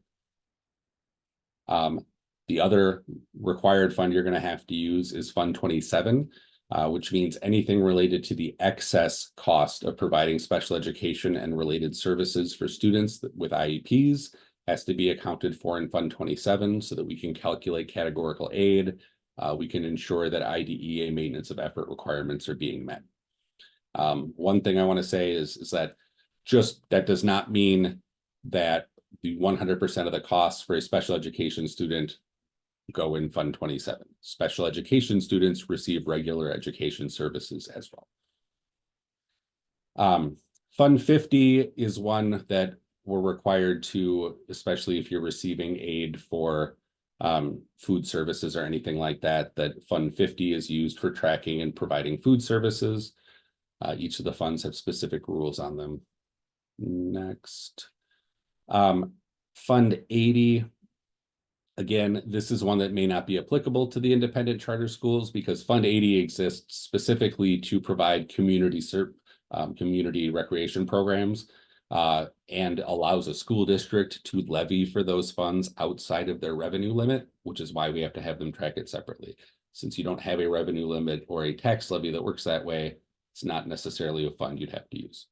The other required fund you're going to have to use is Fund 27, which means anything related to the excess cost of providing special education and related services for students with IEPs has to be accounted for in Fund 27 so that we can calculate categorical aid. We can ensure that IDEA maintenance of effort requirements are being met. One thing I want to say is that that does not mean that the 100% of the costs for a special education student go in Fund 27. Special education students receive regular education services as well. Fund 50 is one that we're required to, especially if you're receiving aid for food services or anything like that, that Fund 50 is used for tracking and providing food services. Each of the funds have specific rules on them. Next. Fund 80. Again, this is one that may not be applicable to the independent charter schools because Fund 80 exists specifically to provide community recreation programs and allows a school district to levy for those funds outside of their revenue limit, which is why we have to have them track it separately. Since you don't have a revenue limit or a tax levy that works that way, it's not necessarily a fund you'd have to use.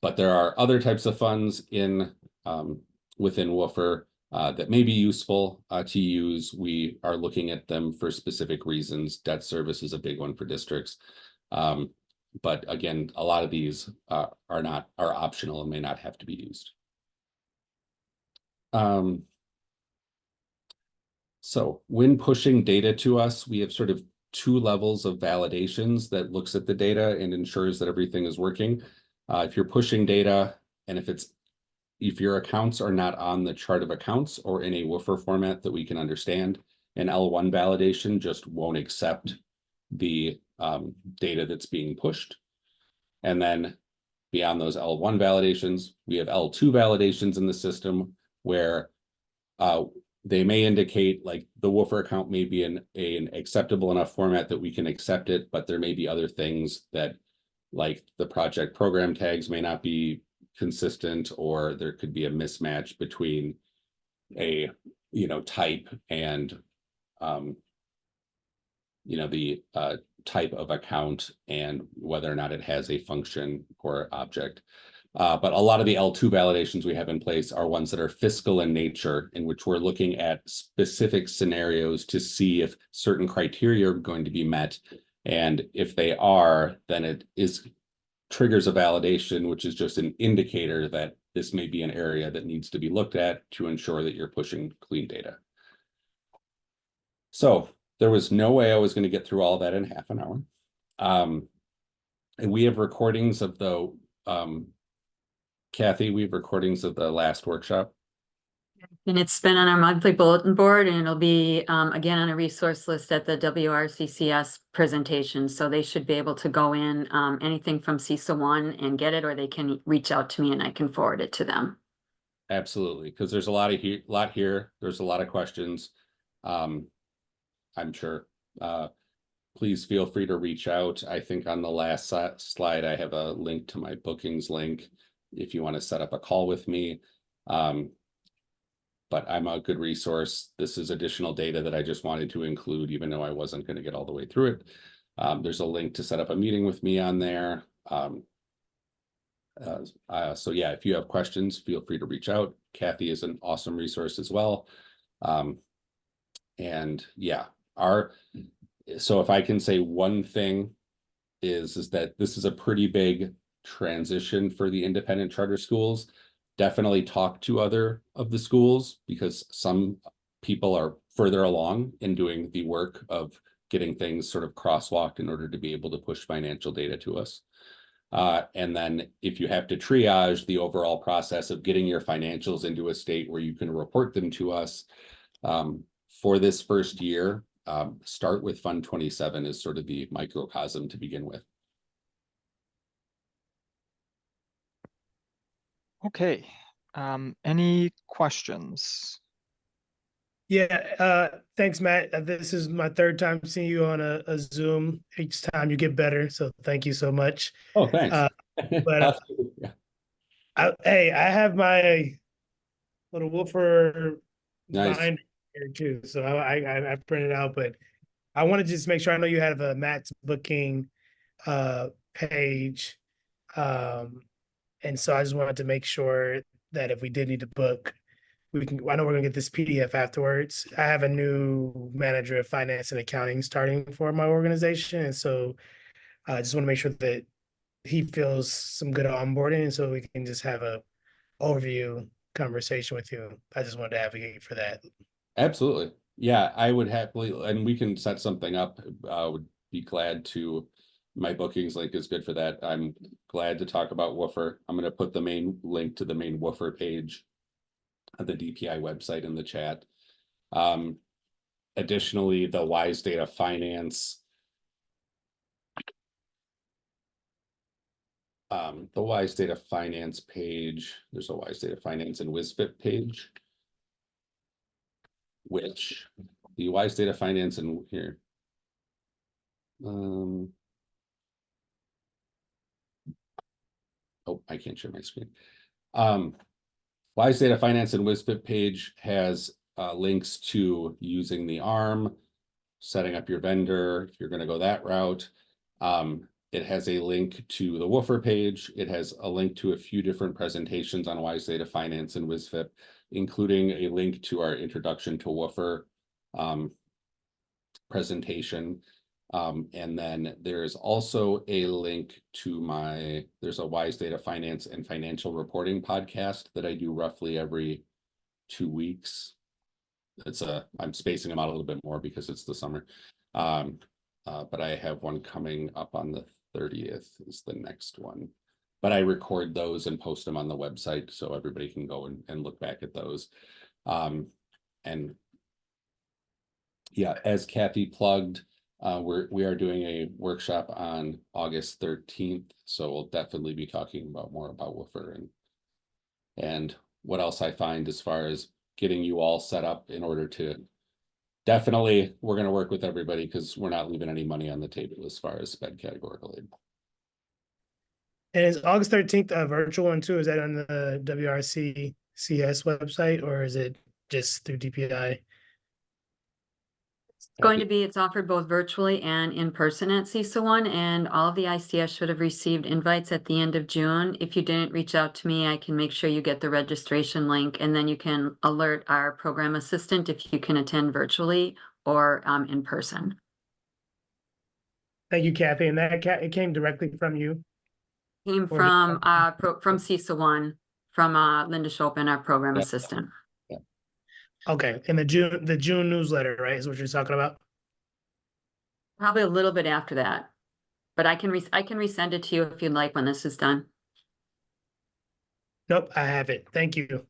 But there are other types of funds within woofer that may be useful to use. We are looking at them for specific reasons. Debt service is a big one for districts. But again, a lot of these are optional and may not have to be used. So when pushing data to us, we have sort of 2 levels of validations that looks at the data and ensures that everything is working. If you're pushing data and if your accounts are not on the chart of accounts or in a woofer format that we can understand, an L1 validation just won't accept the data that's being pushed. And then beyond those L1 validations, we have L2 validations in the system where they may indicate like the woofer account may be in an acceptable enough format that we can accept it, but there may be other things that like the project program tags may not be consistent, or there could be a mismatch between a, type and, the type of account and whether or not it has a function or object. But a lot of the L2 validations we have in place are ones that are fiscal in nature, in which we're looking at specific scenarios to see if certain criteria are going to be met. And if they are, then it triggers a validation, which is just an indicator that this may be an area that needs to be looked at to ensure that you're pushing clean data. So there was no way I was going to get through all that in half an hour. And we have recordings of the, Kathy, we have recordings of the last workshop. And it's been on our monthly bulletin board, and it'll be again on a resource list at the WRCCS presentation. So they should be able to go in anything from CISA 1 and get it, or they can reach out to me and I can forward it to them. Absolutely, because there's a lot here. There's a lot of questions. I'm sure. Please feel free to reach out. I think on the last slide, I have a link to my bookings link if you want to set up a call with me. But I'm a good resource. This is additional data that I just wanted to include, even though I wasn't going to get all the way through it. There's a link to set up a meeting with me on there. So yeah, if you have questions, feel free to reach out. Kathy is an awesome resource as well. And yeah, so if I can say one thing is that this is a pretty big transition for the independent charter schools. Definitely talk to other of the schools, because some people are further along in doing the work of getting things sort of crosswalked in order to be able to push financial data to us. And then if you have to triage the overall process of getting your financials into a state where you can report them to us, for this first year, start with Fund 27 as sort of the microcosm to begin with. Okay, any questions? Yeah, thanks, Matt. This is my third time seeing you on a Zoom. Each time you get better, so thank you so much. Oh, thanks. But hey, I have my little woofer Nice. binder here too, so I printed out. But I want to just make sure I know you have a Matt's booking page, and so I just wanted to make sure that if we did need to book, we can. I know we're gonna get this PDF afterwards. I have a new manager of finance and accounting starting for my organization, and so I just want to make sure that he feels some good onboarding, and so we can just have a overview conversation with you. I just wanted to advocate for that. Absolutely. Yeah, I would happily, and we can set something up. Would be glad to. My bookings link is good for that. I'm glad to talk about Woofer. I'm going to put the main link to the main Woofer page of the DPI website in the chat. Additionally, the WISEData Finance. The WISEData Finance page, there's a WISEData Finance and WISFIP page, which the WISEData Finance and here. Oh, I can't share my screen. WISEData Finance and WISFIP page has links to using the ARM, setting up your vendor, if you're going to go that route. It has a link to the Woofer page. It has a link to a few different presentations on WISEData Finance and WISFIP, including a link to our Introduction to Woofer presentation. And then there's also a link to there's a WISEData Finance and Financial Reporting podcast that I do roughly every 2 weeks. I'm spacing them out a little bit more because it's the summer. But I have one coming up on the 30th is the next one. But I record those and post them on the website so everybody can go and look back at those. And yeah, as Kathy plugged, we are doing a workshop on August 13th. So we'll definitely be talking more about Woofer and what else I find as far as getting you all set up in order to. Definitely, we're going to work with everybody because we're not leaving any money on the table as far as SPED categorical aid. And is August 13th a virtual one too? Is that on the WRCCS website or is it just through DPI? It's going to be, it's offered both virtually and in person at CISA one, and all of the ICS should have received invites at the end of June. If you didn't reach out to me, I can make sure you get the registration link, and then you can alert our program assistant if you can attend virtually or in person. Thank you, Kathy. And it came directly from you. Came Or from from CISA one, from Linda Chopin, our program Yep. assistant. Okay, and the June newsletter, right, is what you're talking about? Probably a little bit after that, but I can resend it to you if you'd like when this is done. Nope, I have it. Thank you.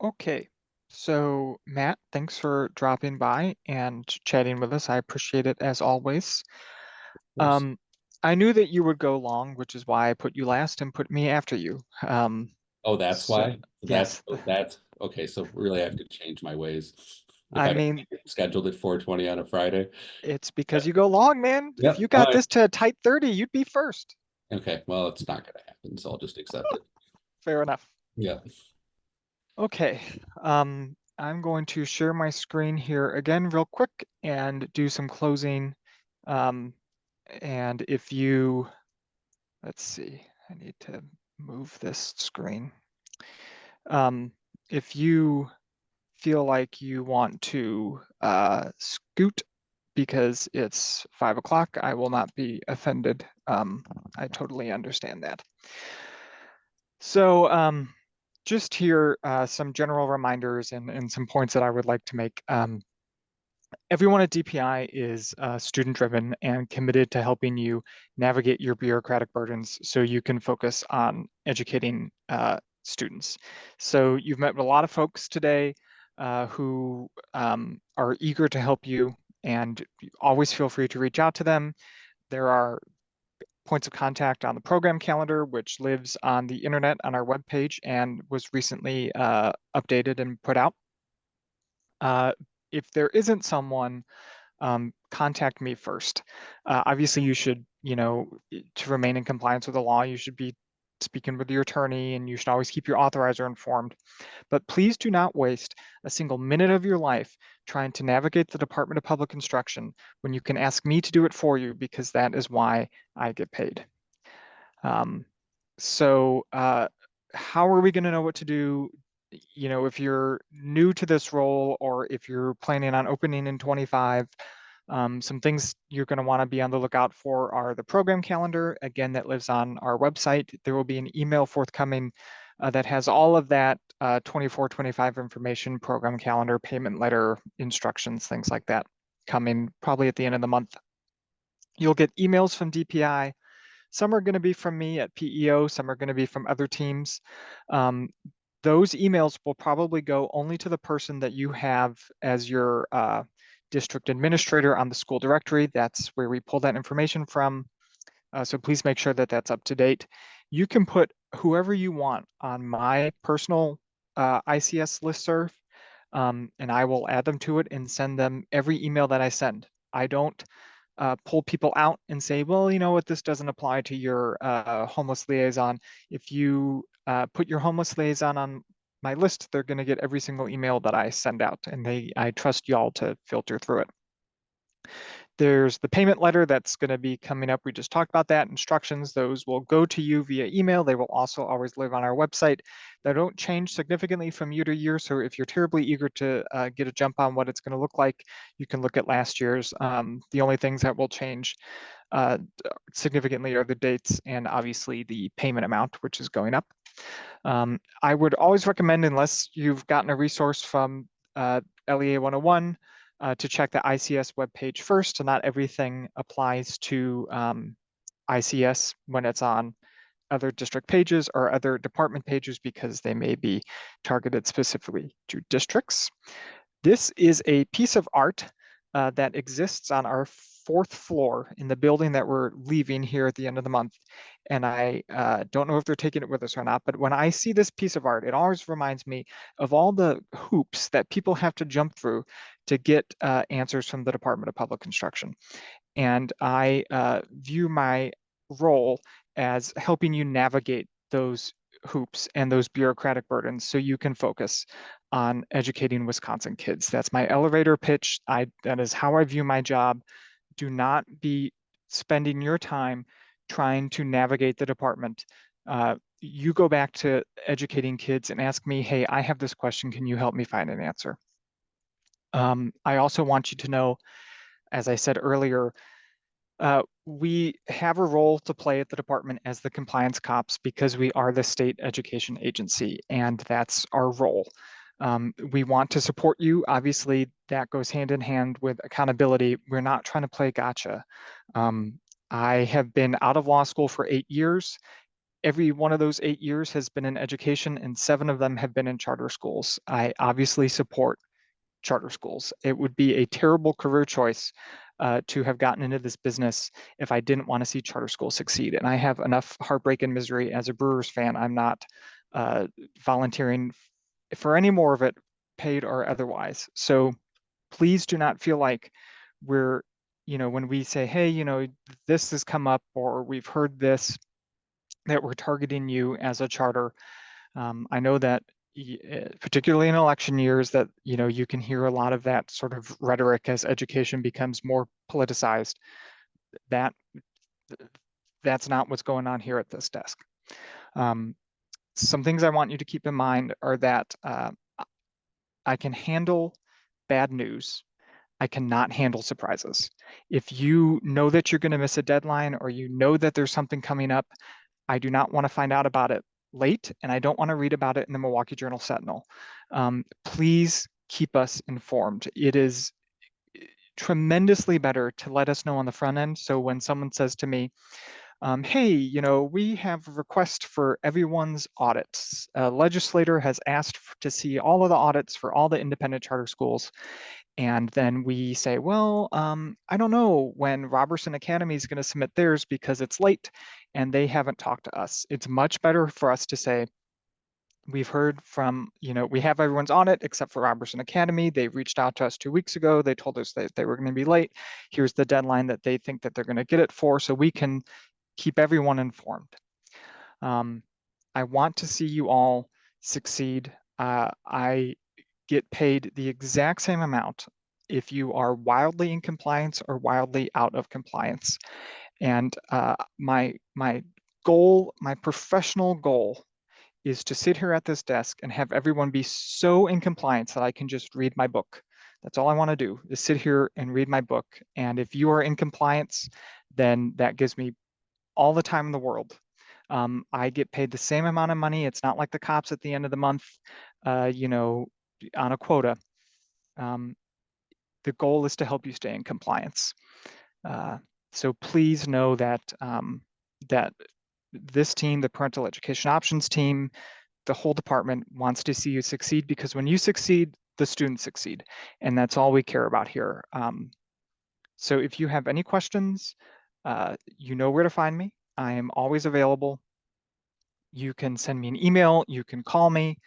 Okay, so Matt, thanks for dropping by and chatting with us. I appreciate it as always. course. I knew that you would go long, which is why I put you last and put me after you. Oh, that's so- why? yes. That's okay. So really I have to change my ways. If I got mean, scheduled at 4:20 on a Friday. it's because you go long, man. Yep, If you got alright. this to a tight 30, you'd be first. Okay, well, it's not gonna happen, so I'll just accept it. Fair enough. Yeah. Okay, I'm going to share my screen here again real quick and do some closing. And if you, let's see, I need to move this screen. If you feel like you want to scoot because it's 5 o'clock, I will not be offended. I totally understand that. So just here, some general reminders and some points that I would like to make. Everyone at DPI is student-driven and committed to helping you navigate your bureaucratic burdens so you can focus on educating students. So you've met with a lot of folks today who are eager to help you, and always feel free to reach out to them. There are points of contact on the program calendar, which lives on the internet on our webpage and was recently updated and put out. If there isn't someone, contact me first. Obviously, you should, to remain in compliance with the law, you should be speaking with your attorney, and you should always keep your authorizer informed. But please do not waste a single minute of your life trying to navigate the Department of Public Instruction when you can ask me to do it for you, because that is why I get paid. How are we going to know what to do? If you're new to this role, or if you're planning on opening in 25, some things you're going to want to be on the lookout for are the program calendar, again, that lives on our website. There will be an email forthcoming that has all of that 24-25 information, program calendar, payment letter, instructions, things like that, coming probably at the end of the month. You'll get emails from DPI. Some are going to be from me at PEO, some are going to be from other teams. Those emails will probably go only to the person that you have as your district administrator on the school directory. That's where we pull that information from. So please make sure that that's up to date. You can put whoever you want on my personal ICS listserv, and I will add them to it and send them every email that I send. I don't pull people out and say, well, you know what, this doesn't apply to your homeless liaison. If you put your homeless liaison on my list, they're going to get every single email that I send out, and I trust y'all to filter through it. There's the payment letter that's going to be coming up. We just talked about that. Instructions, those will go to you via email. They will also always live on our website. They don't change significantly from year to year. So if you're terribly eager to get a jump on what it's going to look like, you can look at last year's. The only things that will change significantly are the dates and obviously the payment amount, which is going up. I would always recommend, unless you've gotten a resource from LEA 101, to check the ICS webpage first. So not everything applies to ICS when it's on other district pages or other department pages, because they may be targeted specifically to districts. This is a piece of art that exists on our 4th floor in the building that we're leaving here at the end of the month. And I don't know if they're taking it with us or not, but when I see this piece of art, it always reminds me of all the hoops that people have to jump through to get answers from the Department of Public Instruction. And I view my role as helping you navigate those hoops and those bureaucratic burdens so you can focus on educating Wisconsin kids. That's my elevator pitch. That is how I view my job. Do not be spending your time trying to navigate the department. You go back to educating kids and ask me, hey, I have this question. Can you help me find an answer? I also want you to know, as I said earlier, we have a role to play at the department as the compliance cops because we are the state education agency, and that's our role. We want to support you. Obviously, that goes hand in hand with accountability. We're not trying to play gotcha. I have been out of law school for 8 years. Every one of those 8 years has been in education, and 7 of them have been in charter schools. I obviously support charter schools. It would be a terrible career choice to have gotten into this business if I didn't want to see charter schools succeed. And I have enough heartbreak and misery as a Brewers fan. I'm not volunteering for any more of it, paid or otherwise. So please do not feel like we're, when we say, hey, this has come up or we've heard this, that we're targeting you as a charter. I know that particularly in election years that, you can hear a lot of that sort of rhetoric as education becomes more politicized. That's not what's going on here at this desk. Some things I want you to keep in mind are that I can handle bad news. I cannot handle surprises. If you know that you're going to miss a deadline or you know that there's something coming up, I do not want to find out about it late, and I don't want to read about it in the Milwaukee Journal Sentinel. Please keep us informed. It is tremendously better to let us know on the front end. So when someone says to me, hey, we have a request for everyone's audits. A legislator has asked to see all of the audits for all the independent charter schools. And then we say, well, I don't know when Roberson Academy is going to submit theirs because it's late and they haven't talked to us. It's much better for us to say, we've heard from, we have everyone's audit except for Roberson Academy. They reached out to us 2 weeks ago. They told us that they were going to be late. Here's the deadline that they think that they're going to get it for, so we can keep everyone informed. I want to see you all succeed. I get paid the exact same amount if you are wildly in compliance or wildly out of compliance. And my goal, my professional goal, is to sit here at this desk and have everyone be so in compliance that I can just read my book. That's all I want to do, is sit here and read my book. And if you are in compliance, then that gives me all the time in the world. I get paid the same amount of money. It's not like the cops at the end of the month, on a quota. The goal is to help you stay in compliance. So please know that that this team, the Parental Education Options team, the whole department wants to see you succeed, because when you succeed, the students succeed. And that's all we care about here. So if you have any questions, you know where to find me. I am always available. You can send me an email, you can call me.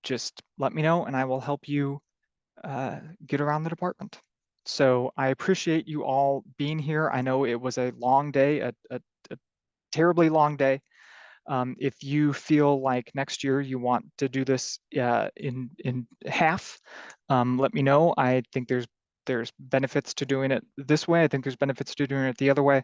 Just let me know and I will help you get around the department. So I appreciate you all being here. I know it was a long day, a terribly long day. If you feel like next year you want to do this in half, let me know. I think there's benefits to doing it this way. I think there's benefits to doing it the other way.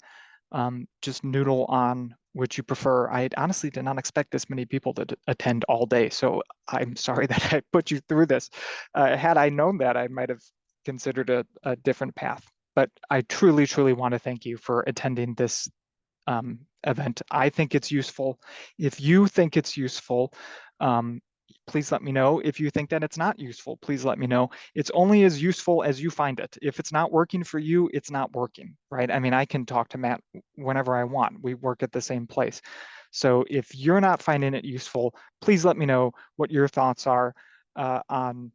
Just noodle on which you prefer. I honestly did not expect this many people to attend all day, so I'm sorry that I put you through this. Had I known that, I might have considered a different path. But I truly, truly want to thank you for attending this event. I think it's useful. If you think it's useful, please let me know. If you think that it's not useful, please let me know. It's only as useful as you find it. If it's not working for you, it's not working, right? I mean, I can talk to Matt whenever I want. We work at the same place. So if you're not finding it useful, please let me know what your thoughts are on,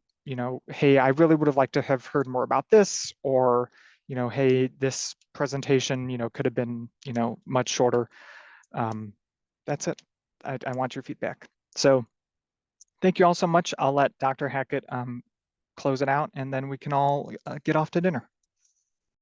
hey, I really would have liked to have heard more about this, or, hey, this presentation, could have been, much shorter. That's it. I want your feedback. So thank you all so much. I'll let Dr. Hackett close it out, and then we can all get off to dinner.